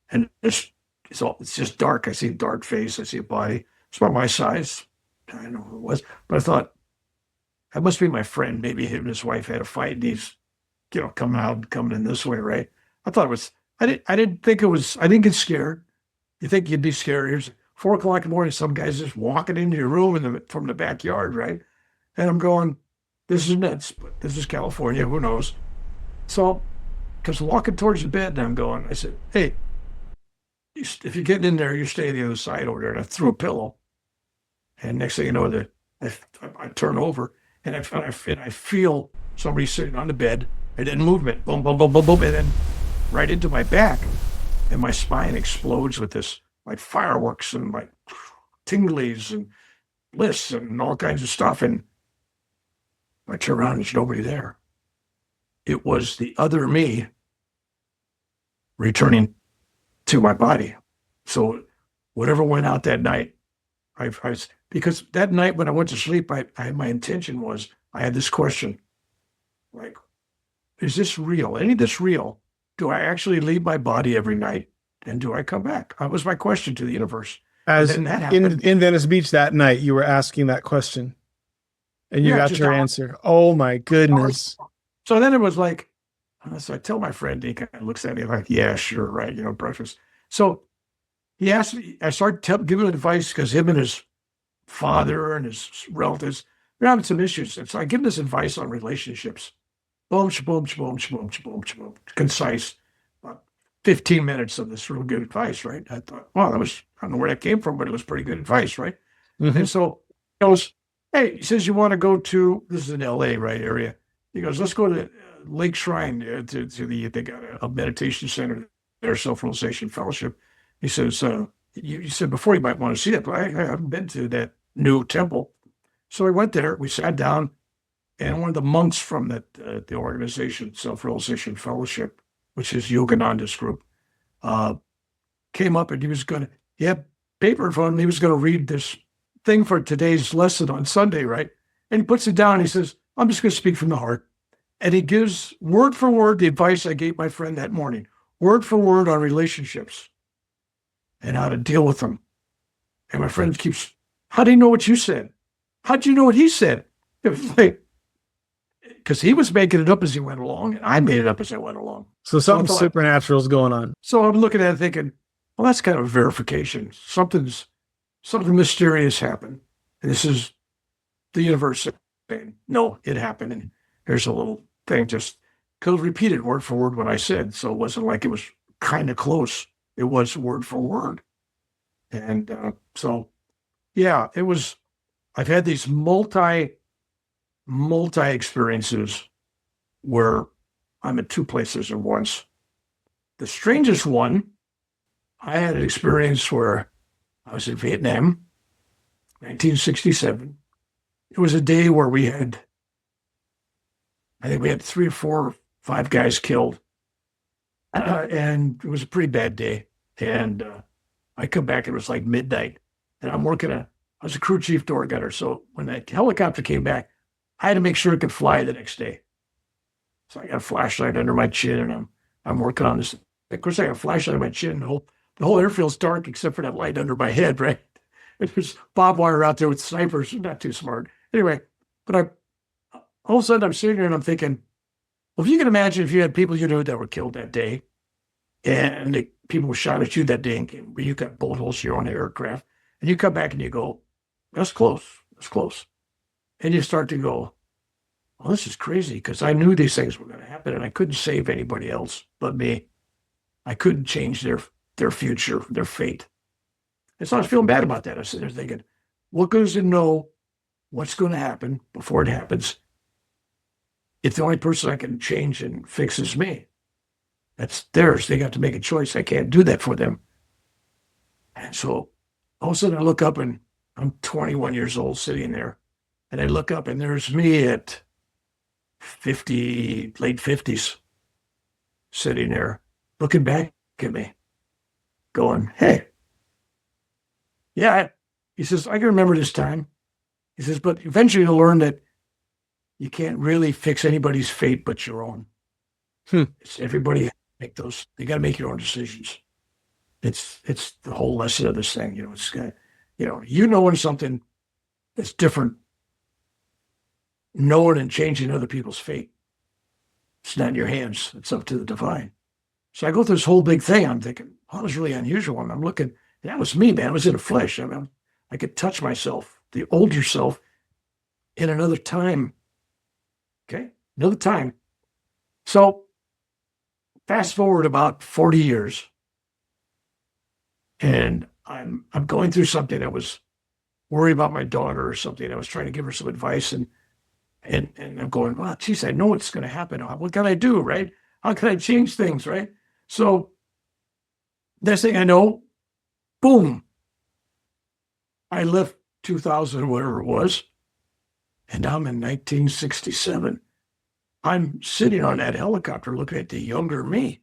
and it's just dark. I see a dark face. I see a body. It's about my size. I don't know who it was, but I thought that must be my friend. Maybe him and his wife had a fight, and he's coming in this way, right? I thought it was. I didn't think it was. I didn't get scared. You think you'd be scared? Here's 4 o'clock in the morning. Some guy's just walking into your room from the backyard, right? And I'm going, this is nuts, but this is California. Who knows? So, because walking towards the bed, and I said, hey, if you're getting in there, you're staying the other side over there. And I threw a pillow. And next thing you know, I turn over, and I feel somebody sitting on the bed, and then movement, boom, boom, boom, boom, boom, and then right into my back. And my spine explodes with this, like fireworks and like tinglies and bliss and all kinds of stuff. And I turn around and there's nobody there. It was the other me returning to my body. So whatever went out that night, because that night when I went to sleep, my intention was, I had this question, like, is this real? Any of this real? Do I actually leave my body every night? And do I come back? That was my question to the universe. As in Venice Beach that night, you were asking that question. And you got your answer. Oh my goodness. So then it was like, so I tell my friend, he kind of looks at me like, yeah, sure, right, breakfast. So he asked me, I started giving advice, because him and his father and his relatives, they're having some issues. And so I give this advice on relationships. Boom, shaboom, shaboom, shaboom, shaboom, shaboom. Concise. About 15 minutes of this real good advice, right? I thought, wow, I don't know where that came from, but it was pretty good advice, right? Mm-hmm. And so he goes, hey, he says, you want to go to, this is in LA, right, area. He goes, let's go to Lake Shrine, they got a meditation center there, Self-Realization Fellowship. He says, you said before you might want to see it, but I haven't been to that new temple. So I went there, we sat down, and one of the monks from the organization, Self-Realization Fellowship, which is Yogananda's group, came up, and he had paper in front of him. He was going to read this thing for today's lesson on Sunday, right? And he puts it down. And he says, I'm just going to speak from the heart. And he gives word for word the advice I gave my friend that morning, word for word on relationships and how to deal with them. And my friend keeps, how do you know what you said? How do you know what he said? It was like, because he was making it up as he went along, and I made it up as I went along. So something supernatural is going on. So I'm looking at it thinking, well, that's kind of verification. Something mysterious happened. And this is the universe saying, no, it happened. And here's a little thing, just because repeated word for word what I said. So it wasn't like it was kind of close. It was word for word. And so, yeah, it was, I've had these multi experiences where I'm at two places at once. The strangest one, I had an experience where I was in Vietnam, 1967. It was a day where I think we had 3 or 4 or 5 guys killed. And it was a pretty bad day. And I come back, it was like midnight. And I was a crew chief door gunner. So when that helicopter came back, I had to make sure it could fly the next day. So I got a flashlight under my chin and I'm working on this. Of course, I got a flashlight on my chin. The whole airfield's dark except for that light under my head, right? And there's barbed wire out there with snipers. Not too smart. Anyway, but all of a sudden I'm sitting there and I'm thinking, well, if you can imagine if you had people you knew that were killed that day and the people were shot at you that day and you got bullet holes to your own aircraft and you come back and you go, that's close. That's close. And you start to go, well, this is crazy because I knew these things were going to happen and I couldn't save anybody else but me. I couldn't change their future, their fate. And so I was feeling bad about that. I was sitting there thinking, what good does it know what's going to happen before it happens? If the only person I can change and fix is me, that's theirs. They got to make a choice. I can't do that for them. And so all of a sudden I look up and I'm 21 years old sitting there. And I look up and there's me at 50, late 50s, sitting there looking back at me, going, hey, yeah. He says, I can remember this time. He says, but eventually you'll learn that you can't really fix anybody's fate but your own. It's everybody make those. You got to make your own decisions. It's the whole lesson of this thing. It's knowing something that's different, knowing and changing other people's fate. It's not in your hands. It's up to the divine. So I go through this whole big thing. I'm thinking, oh, that was really unusual. And I'm looking, that was me, man. I was in the flesh. I could touch myself, the older self, in another time. Okay, another time. So fast forward about 40 years, and I'm going through something. I was worried about my daughter or something. I was trying to give her some advice, and I'm going, well, geez, I know what's going to happen. What can I do, right? How can I change things, right? So next thing I know, boom, I left 2000, whatever it was, and I'm in 1967. I'm sitting on that helicopter looking at the younger me.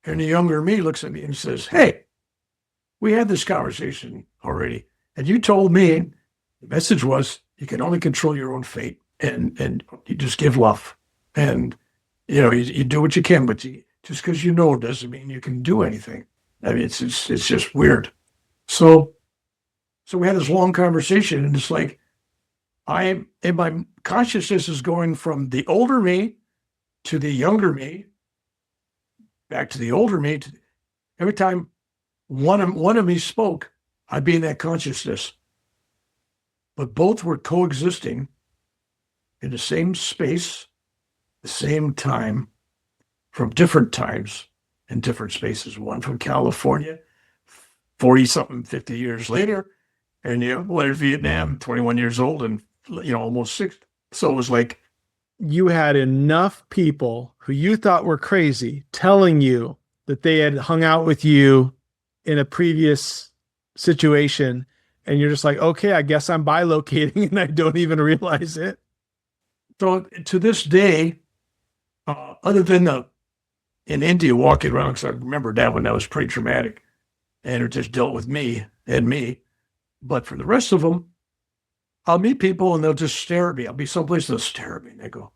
And the younger me looks at me and says, hey, we had this conversation already. And you told me the message was you can only control your own fate and you just give love. And, you do what you can, but just because you know doesn't mean you can do anything. I mean, it's just weird. So we had this long conversation and it's like, my consciousness is going from the older me to the younger me, back to the older me. Every time one of me spoke, I'd be in that consciousness. But both were coexisting in the same space, the same time, from different times and different spaces. One from California, 40-something, 50 years later, and one in Vietnam, 21 years old, and almost 60. So it was like you had enough people who you thought were crazy telling you that they had hung out with you in a previous situation, and you're just like, okay, I guess I'm bilocating and I don't even realize it. So to this day, other than in India walking around, because I remember that one, that was pretty traumatic, and it just dealt with me and me. But for the rest of them, I'll meet people and they'll just stare at me. I'll be someplace, they'll stare at me and they go,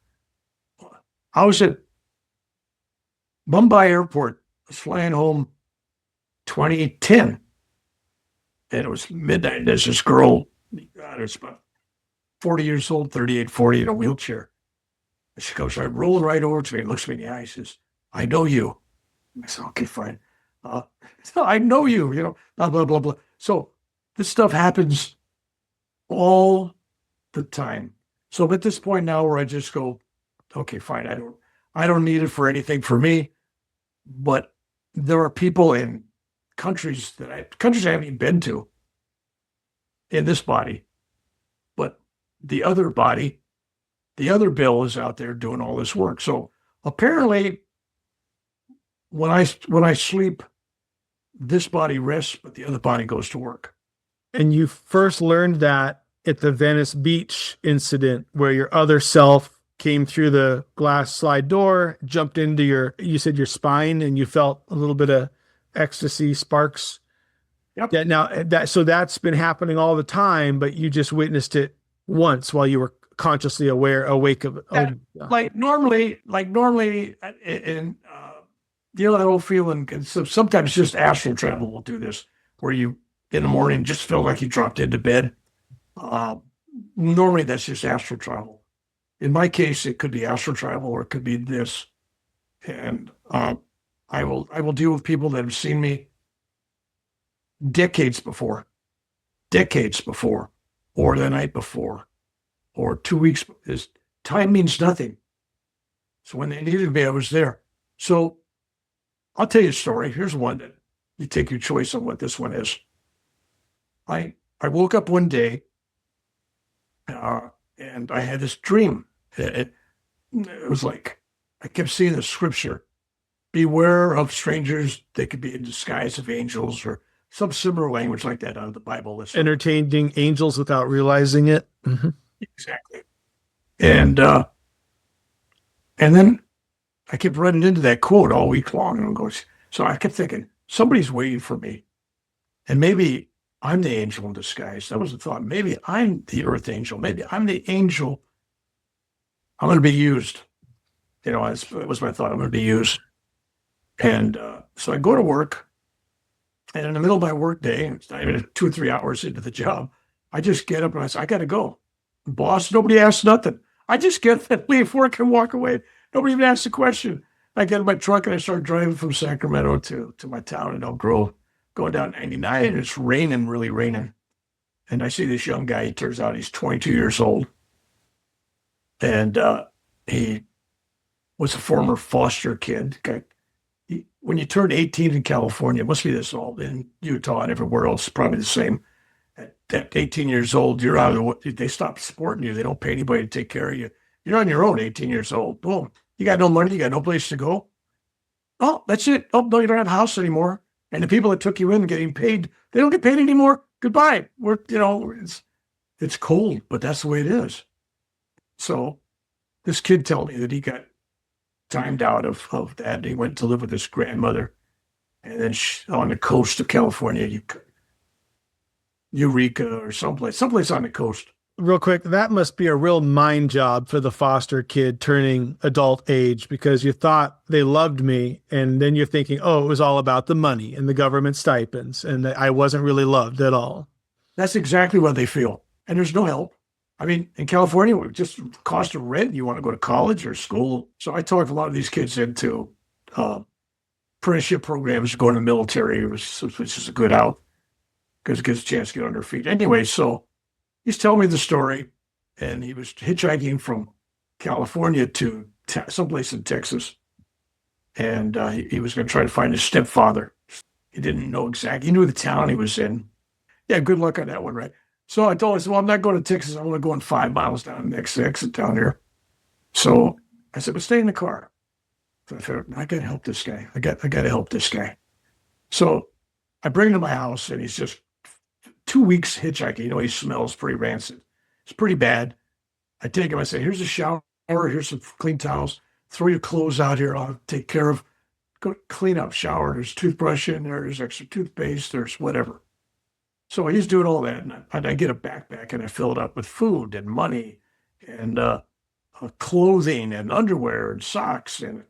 I was at Mumbai airport, I was flying home 2010, and it was midnight. And there's this girl, God, it's about 40 years old, 38, 40, in a wheelchair. And she goes, right, rolling right over to me and looks me in the eye. She says, I know you. I said, okay, fine. I know you, blah, blah, blah, blah. So this stuff happens all the time. So at this point now where I just go, okay, fine. I don't need it for anything for me, but there are people in countries countries I haven't even been to in this body, but the other body, the other Bill is out there doing all this work. So apparently, when I sleep, this body rests, but the other body goes to work. And you first learned that at the Venice Beach incident where your other self came through the glass slide door, jumped into you said your spine, and you felt a little bit of ecstasy sparks. Yep. Yeah. Now so that's been happening all the time, but you just witnessed it once while you were consciously awake of it. Yeah, like normally, in that whole feeling. And so sometimes just astral travel will do this, where you in the morning just feel like you dropped into bed. Normally, that's just astral travel. In my case, it could be astral travel, or it could be this. And I will deal with people that have seen me decades before, or the night before, or 2 weeks. Time means nothing. So when they needed me, I was there. So I'll tell you a story. Here's one that you take your choice on what this one is. I woke up one day, and I had this dream. It was like, I kept seeing the scripture, beware of strangers. They could be in disguise of angels, or some similar language like that out of the Bible. Entertaining angels without realizing it. Mm-hmm. Exactly. And then I kept running into that quote all week long. And so I kept thinking, somebody's waiting for me. And maybe I'm the angel in disguise. That was the thought. Maybe I'm the earth angel. Maybe I'm the angel. I'm going to be used. It was my thought. I'm going to be used. And so I go to work. And in the middle of my work day, it's not even 2 or 3 hours into the job, I just get up and I say, I got to go. Boss, nobody asks nothing. I just get up, leave work, and walk away. Nobody even asks a question. I get in my truck and I start driving from Sacramento to my town in Elk Grove, going down 99, and it's raining, really raining. And I see this young guy. He turns out he's 22 years old. And he was a former foster kid. When you turn 18 in California, it must be this old. In Utah and everywhere else, probably the same. At 18 years old, you're out of the, they stop supporting you. They don't pay anybody to take care of you. You're on your own, 18 years old. Boom. You got no money. You got no place to go. Oh, that's it. Oh, no, you don't have a house anymore. And the people that took you in getting paid, they don't get paid anymore. Goodbye. It's cold, but that's the way it is. So this kid told me that he got timed out of that. He went to live with his grandmother. And then on the coast of California, Eureka or someplace on the coast. Real quick, that must be a real mind job for the foster kid turning adult age, because you thought they loved me, and then you're thinking, oh, it was all about the money and the government stipends, and that I wasn't really loved at all. That's exactly what they feel. And there's no help. I mean, in California, it just cost of rent. You want to go to college or school. So I talked a lot of these kids into apprenticeship programs, going to the military, which is a good out, because it gives a chance to get on their feet. Anyway, so he's telling me the story, and he was hitchhiking from California to someplace in Texas, and he was going to try to find his stepfather. He didn't know exactly. He knew the town he was in. Yeah, good luck on that one, right? So I told him, well, I'm not going to Texas. I'm only going 5 miles down the next exit down here. So I said, but stay in the car. So I thought, I got to help this guy. I got to help this guy. So I bring him to my house, and he's just 2 weeks hitchhiking. He smells pretty rancid. It's pretty bad. I take him. I say, here's a shower. Here's some clean towels. Throw your clothes out here. I'll take care of. Go clean up, shower. There's toothbrush in there. There's extra toothpaste. There's whatever. So he's doing all that. And I get a backpack, and I fill it up with food and money and clothing and underwear and socks and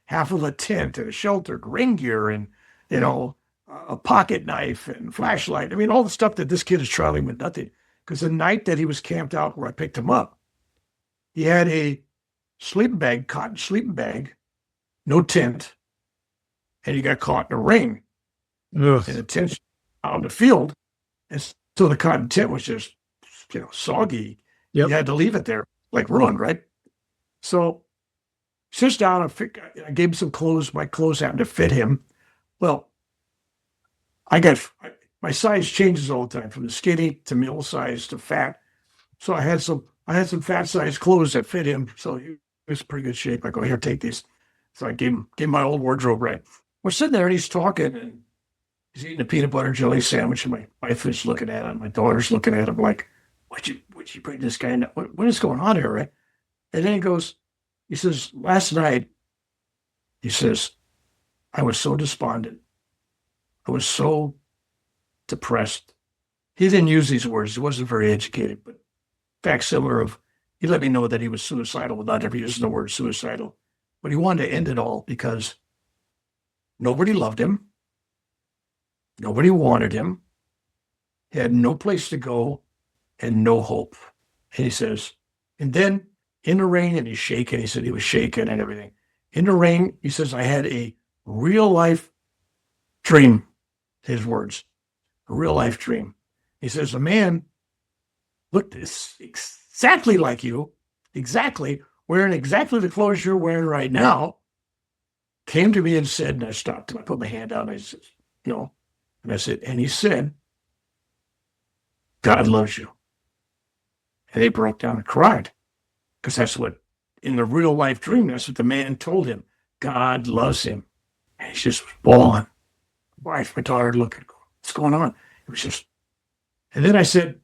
half of a tent and a sheltered ring gear and, a pocket knife and flashlight. I mean, all the stuff that this kid is traveling with nothing. Because the night that he was camped out where I picked him up, he had a sleeping bag, cotton sleeping bag, no tent, and he got caught in a ring. Ugh. In a tent out in the field. And so the cotton tent was just, soggy. Yep. You had to leave it there, like ruined, right? So sits down, I gave him some clothes. My clothes happened to fit him. Well, my size changes all the time from the skinny to middle size to fat. So I had some fat size clothes that fit him. So he was in pretty good shape. I go, here, take these. So I gave him my old wardrobe, right? We're sitting there and he's talking and he's eating a peanut butter and jelly sandwich. And my wife is looking at him. My daughter's looking at him like, would you bring this guy in? What is going on here, right? And then he says, last night, he says, I was so despondent. I was so depressed. He didn't use these words. He wasn't very educated, but facsimile of, he let me know that he was suicidal without ever using the word suicidal. But he wanted to end it all because nobody loved him. Nobody wanted him. He had no place to go and no hope. And he says, and then in the rain, and he's shaking. He said he was shaking and everything. In the rain, he says, I had a real life dream, his words, a real life dream. He says, a man looked exactly like you, exactly, wearing exactly the clothes you're wearing right now, came to me and said, and I stopped him. I put my hand out and I said, and I said, and he said, God loves you. And they broke down and cried because that's what, in the real life dream, that's what the man told him. God loves him. And he just was bawling. My wife, my daughter looking, what's going on? It was just, and then I said,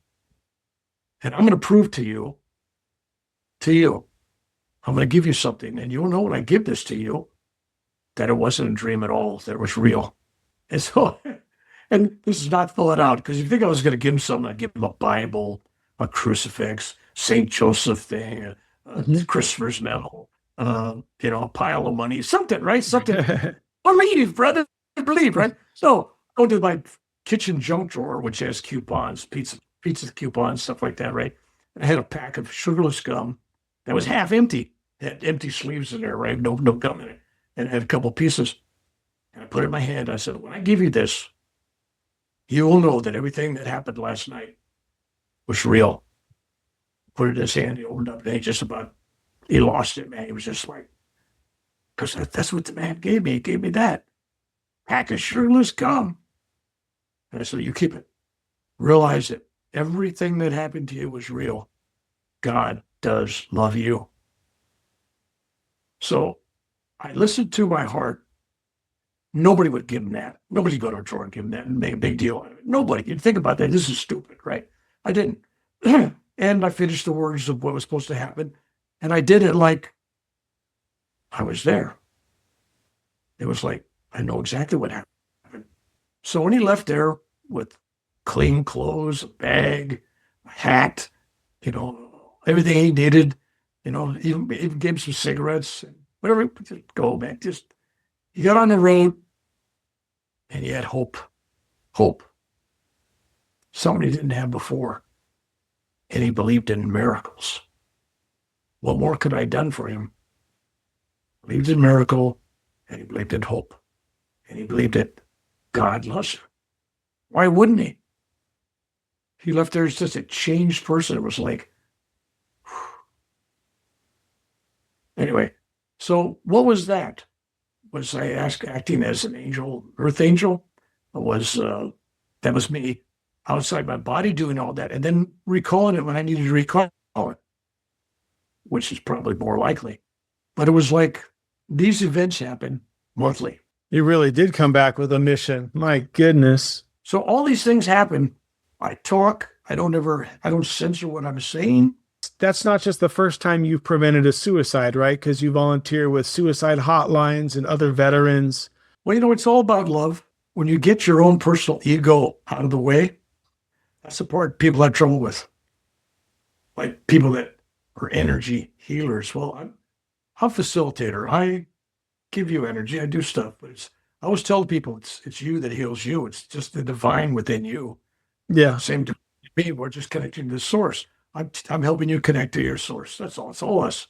and I'm going to prove to you, I'm going to give you something, and you'll know when I give this to you, that it wasn't a dream at all, that it was real. And so, and this is not thought out, because if you think I was going to give him something, I'd give him a Bible, a crucifix, St. Joseph thing, a Christmas medal, a pile of money, something, right? Something. Believe, brother, believe, right? So go to my kitchen junk drawer, which has coupons, pizza coupons, stuff like that, right? And I had a pack of sugarless gum that was half empty. It had empty sleeves in there, right? No gum in it. And it had a couple pieces. And I put it in my hand. I said, when I give you this, you will know that everything that happened last night was real. Put it in his hand. He opened up and he lost it, man. He was just like, because that's what the man gave me. He gave me that pack of sugarless gum. And I said, you keep it. Realize that everything that happened to you was real. God does love you. So I listened to my heart. Nobody would give him that. Nobody go to a drawer and give him that and make a big deal out of it. Nobody. You'd think about that. This is stupid, right? I didn't. And I finished the words of what was supposed to happen. And I did it like I was there. It was like, I know exactly what happened. So when he left there with clean clothes, a bag, a hat, everything he needed, even gave him some cigarettes and whatever, just go, man. He got on the road and he had hope. Hope. Something he didn't have before. And he believed in miracles. What more could I have done for him? Believed in miracle, and he believed in hope. And he believed that God loves him. Why wouldn't he? He left there as just a changed person. It was like, whew. Anyway, so what was that? Was I acting as an angel, earth angel? That was me outside my body doing all that and then recalling it when I needed to recall it, which is probably more likely. But it was like these events happen monthly. You really did come back with a mission. My goodness. So all these things happen. I talk. I don't censor what I'm saying. That's not just the first time you've prevented a suicide, right? Because you volunteer with suicide hotlines and other veterans. Well, it's all about love. When you get your own personal ego out of the way, that's the part people have trouble with. Like people that are energy healers. Well, I'm a facilitator. I give you energy. I do stuff, but I always tell people it's you that heals you. It's just the divine within you. Yeah. Same to me. We're just connecting to the source. I'm helping you connect to your source. That's all. It's all us.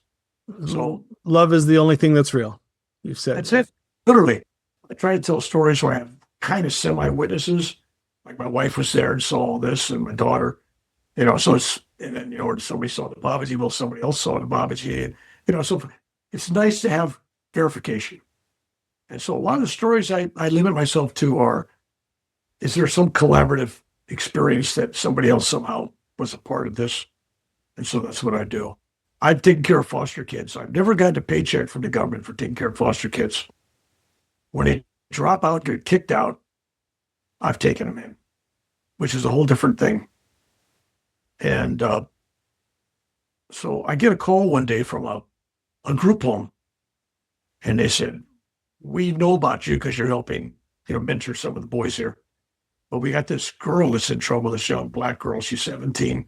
So love is the only thing that's real. You've said that's it. Literally. I try to tell stories where I have kind of semi-witnesses. Like my wife was there and saw all this, and my daughter, so it's, and then, somebody saw the Babaji, well, somebody else saw the Babaji, and, so it's nice to have verification. And so a lot of the stories I limit myself to are is there some collaborative experience that somebody else somehow was a part of this? And so that's what I do. I've taken care of foster kids. I've never gotten a paycheck from the government for taking care of foster kids. When they drop out, get kicked out, I've taken them in, which is a whole different thing. And so I get a call one day from a group home, and they said, we know about you because you're helping, mentor some of the boys here. But we got this girl that's in trouble, this young black girl. She's 17.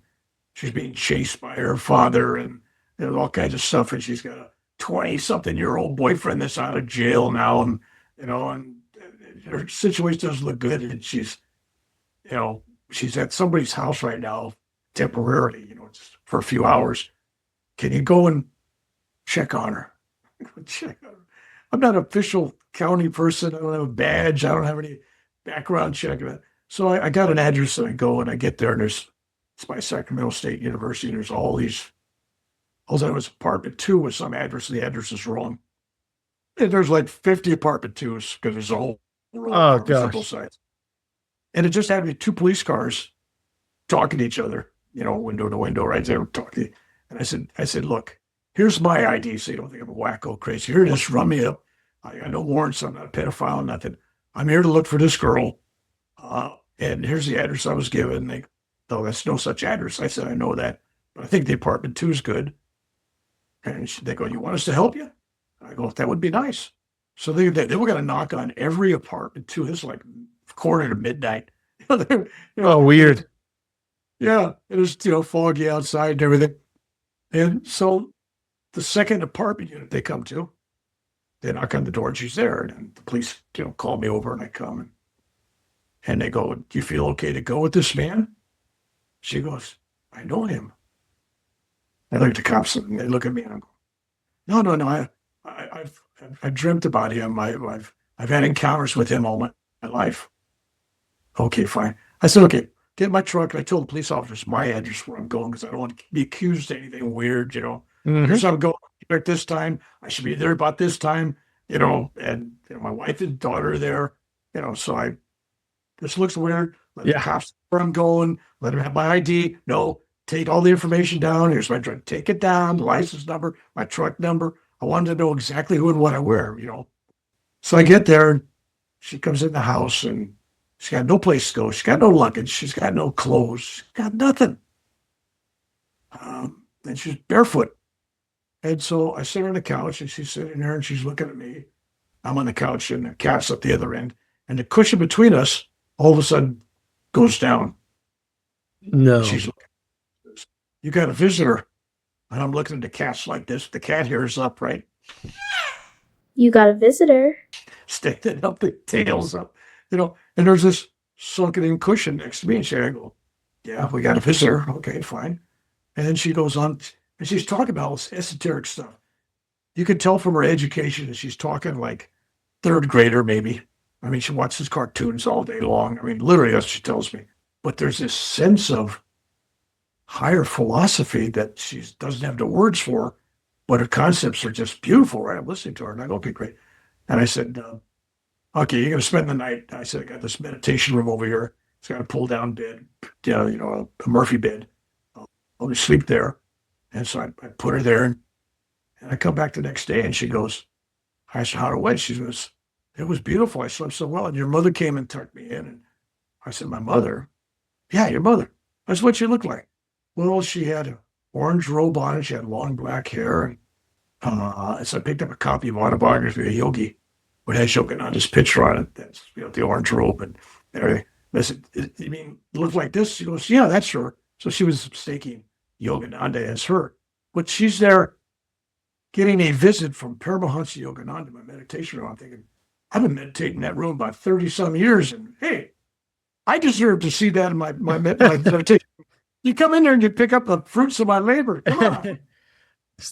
She's being chased by her father and all kinds of stuff. And she's got a 20-something-year-old boyfriend that's out of jail now. And, and her situation doesn't look good. And she's at somebody's house right now temporarily, just for a few hours. Can you go and check on her? Check on her. I'm not an official county person. I don't have a badge. I don't have any background check. So I got an address and I go and I get there and it's by Sacramento State University. And there's all that was apartment 2 with some address. And the address is wrong. And there's like 50 apartment 2s because there's a whole Oh, gosh. both sides. And it just had to be 2 police cars talking to each other, window to window, right there talking. And I said, look, here's my ID, so you don't think I'm a wacko crazy. Here, just run me up. I got no warrants. I'm not a pedophile, nothing. I'm here to look for this girl. And here's the address I was given. No, that's no such address. I said, I know that, but I think the apartment 2 is good. And they go, you want us to help you? I go, that would be nice. So they were going to knock on every apartment 2. It's like quarter to midnight. Oh, weird. Yeah, it was, foggy outside and everything. And so the second apartment unit they come to, they knock on the door and she's there. And the police, call me over and I come and they go, do you feel okay to go with this man? She goes, I know him. I look at the cops and they look at me and I'm going, no. I've dreamt about him. I've had encounters with him all my life. Okay, fine. I said, okay, get in my truck. And I told the police officers my address where I'm going because I don't want to be accused of anything weird, Here's how I'm going at this time. I should be there about this time, and my wife and daughter are there, so this looks weird. Let the cops know where I'm going. Let them have my ID. No, take all the information down. Here's my truck. Take it down, the license number, my truck number. I wanted to know exactly who and what I wear, So I get there and she comes in the house and she's got no place to go. She's got no luggage. She's got no clothes. She's got nothing. And she's barefoot. And so I sit her on the couch and she's sitting there and she's looking at me. I'm on the couch and the cat's up the other end. And the cushion between us all of a sudden goes down. No. She's looking. You got a visitor. And I'm looking at the cats like this. The cat hair is up, right? You got a visitor. Standing up, the tail's up, and there's this sunken in cushion next to me. And I go, yeah, we got a visitor. Okay, fine. And then she goes on and she's talking about all this esoteric stuff. You can tell from her education that she's talking like third grader, maybe. I mean, she watches cartoons all day long. I mean, literally that's what she tells me. But there's this sense of higher philosophy that she doesn't have the words for, but her concepts are just beautiful, right? I'm listening to her and I go, okay, great. And I said, okay, you're going to spend the night. I said, I got this meditation room over here. It's got a pull down bed, a Murphy bed. I'll only sleep there. And so I put her there and I come back the next day and she goes, I said, how it went? She goes, it was beautiful. I slept so well. And your mother came and tucked me in. And I said, my mother? Yeah, your mother. That's what she looked like. Well, she had an orange robe on and she had long black hair. And so I picked up a copy of Autobiography of a Yogi, which has Yogananda's picture on it. That's the orange robe and everything. I said, you mean look like this? She goes, yeah, that's her. So she was mistaking Yogananda as her. But she's there getting a visit from Paramahansa Yogananda, my meditation room. I'm thinking, I've been meditating in that room about 30-some years. And hey, I deserve to see that in my meditation. You come in there and you pick up the fruits of my labor. Come on.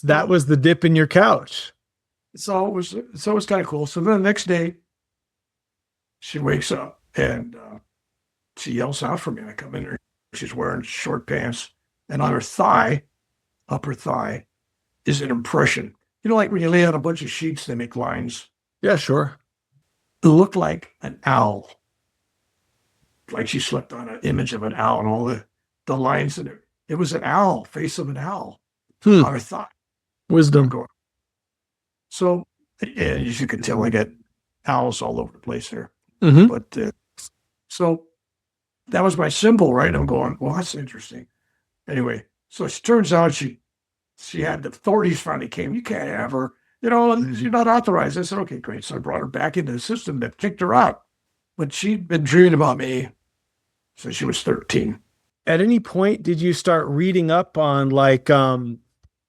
That was the dip in your couch. So it was kind of cool. So then the next day, she wakes up and she yells out for me. I come in there. She's wearing short pants. And on her thigh, upper thigh, is an impression. Like when you lay out a bunch of sheets, they make lines. Yeah, sure. It looked like an owl. like she slept on an image of an owl and all the lines in it. It was an owl, face of an owl. I thought, Wisdom. so, and as you can tell, I got owls all over the place there. Mm-hmm. But so that was my symbol, right? I'm going, well, that's interesting. Anyway, so it turns out she had the authorities finally came. You can't have her. You're not authorized. I said, okay, great. So I brought her back into the system that kicked her out. But she'd been dreaming about me since she was 13. At any point, did you start reading up on like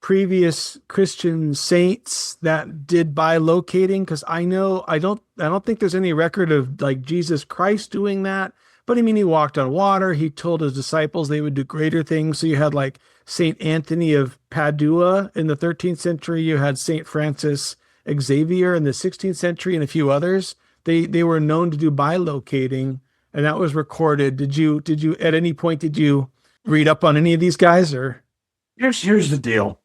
previous Christian saints that did bilocating? Because I don't think there's any record of like Jesus Christ doing that. But I mean, he walked on water. He told his disciples they would do greater things. So you had like Saint Anthony of Padua in the 13th century. You had Saint Francis Xavier in the 16th century, and a few others. They were known to do bilocating, and that was recorded. Did you at any point did you read up on any of these guys? Or Here's the deal.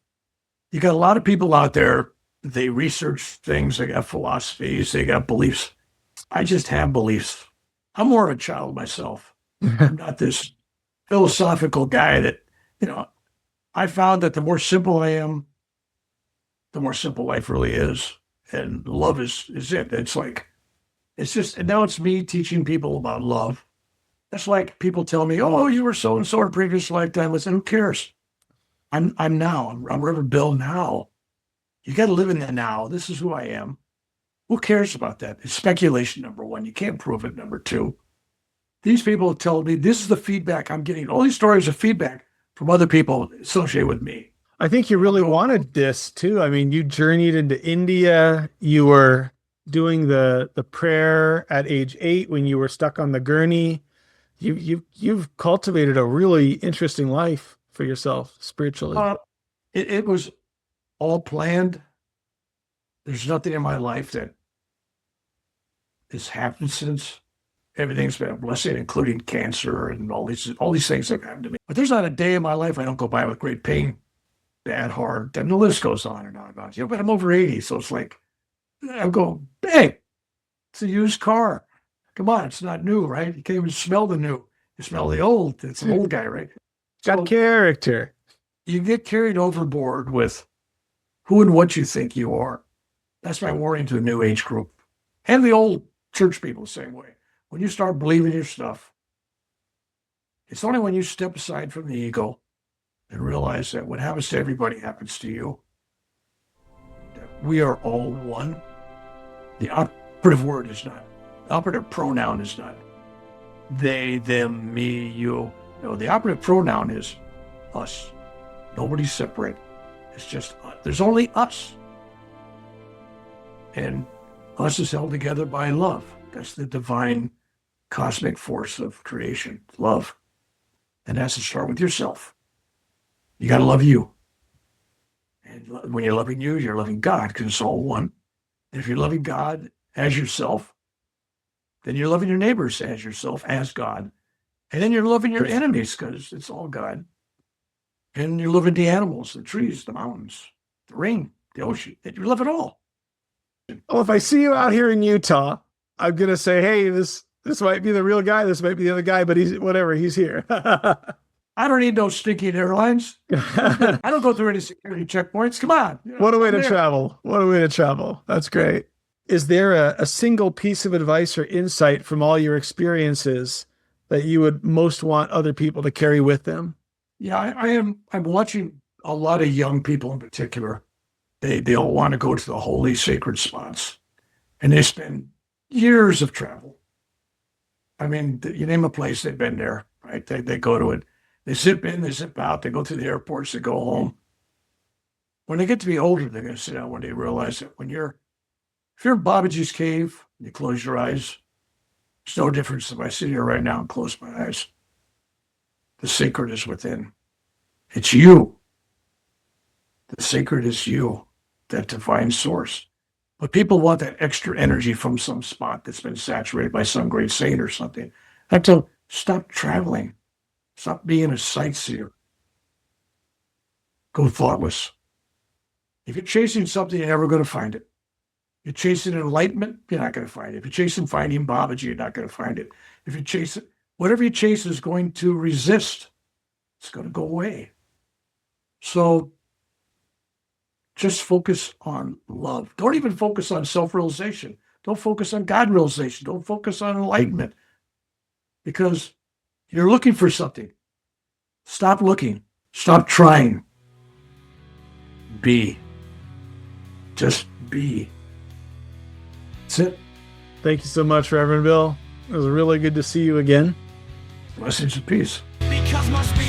You got a lot of people out there, they research things, they got philosophies, they got beliefs. I just have beliefs. I'm more of a child myself. I'm not this philosophical guy that, I found that the more simple I am, the more simple life really is. And love is it. It's just, and now it's me teaching people about love. That's like people tell me, oh, you were so-and-so in a previous lifetime. I said, who cares? I'm now. I'm Reverend Bill now. You got to live in the now. This is who I am. Who cares about that? It's speculation, number one. You can't prove it, number two. These people have told me this is the feedback I'm getting. All these stories of feedback from other people associated with me. I think you really wanted this too. I mean, you journeyed into India. You were doing the prayer at age 8 when you were stuck on the gurney. You've cultivated a really interesting life for yourself spiritually. It was all planned. There's nothing in my life that has happened since. Everything's been a blessing, including cancer and all these things that happened to me. But there's not a day in my life I don't go by with great pain, bad heart, and the list goes on and on and on. But I'm over 80, so it's like I'm going, hey, it's a used car. Come on, it's not new, right? You can't even smell the new. You smell the old. It's an old guy, right? Got character. You get carried overboard with who and what you think you are. That's my warning to the new age group. And the old church people the same way. When you start believing your stuff, it's only when you step aside from the ego and realize that what happens to everybody happens to you. That we are all one. The operative word is not, the operative pronoun is not they, them, me, you. No, the operative pronoun is us. Nobody's separate. It's just us. There's only us. And us is held together by love. That's the divine cosmic force of creation, love. And that's to start with yourself. You got to love you. And when you're loving you, you're loving God because it's all one. And if you're loving God as yourself, then you're loving your neighbors as yourself, as God. And then you're loving your enemies because it's all God. And you're loving the animals, the trees, the mountains, the rain, the ocean. You love it all. Well, if I see you out here in Utah, I'm going to say, hey, this might be the real guy. This might be the other guy, but he's here. I don't need no stinking airlines. I don't go through any security checkpoints. Come on. What a way to travel. What a way to travel. That's great. Is there a single piece of advice or insight from all your experiences that you would most want other people to carry with them? Yeah, I'm watching a lot of young people in particular. They all want to go to the holy sacred spots. And they spend years of travel. I mean, you name a place, they've been there, right? They go to it. They zip in, they zip out, they go to the airports, they go home. When they get to be older, they're going to sit down when they realize that if you're in Babaji's cave, and you close your eyes, there's no difference if I sit here right now and close my eyes. The sacred is within. It's you. The sacred is you, that divine source. But people want that extra energy from some spot that's been saturated by some great saint or something. I tell them, stop traveling. Stop being a sightseer. Go thoughtless. If you're chasing something, you're never going to find it. You're chasing enlightenment, you're not going to find it. If you're chasing finding Babaji, you're not going to find it. If you're chasing, whatever you chase is going to resist. It's going to go away. So just focus on love. Don't even focus on self-realization. Don't focus on God realization. Don't focus on enlightenment, because you're looking for something. Stop looking. Stop trying. Be. Just be. That's it. Thank you so much, Reverend Bill. It was really good to see you again. Blessings and peace. Because my spirit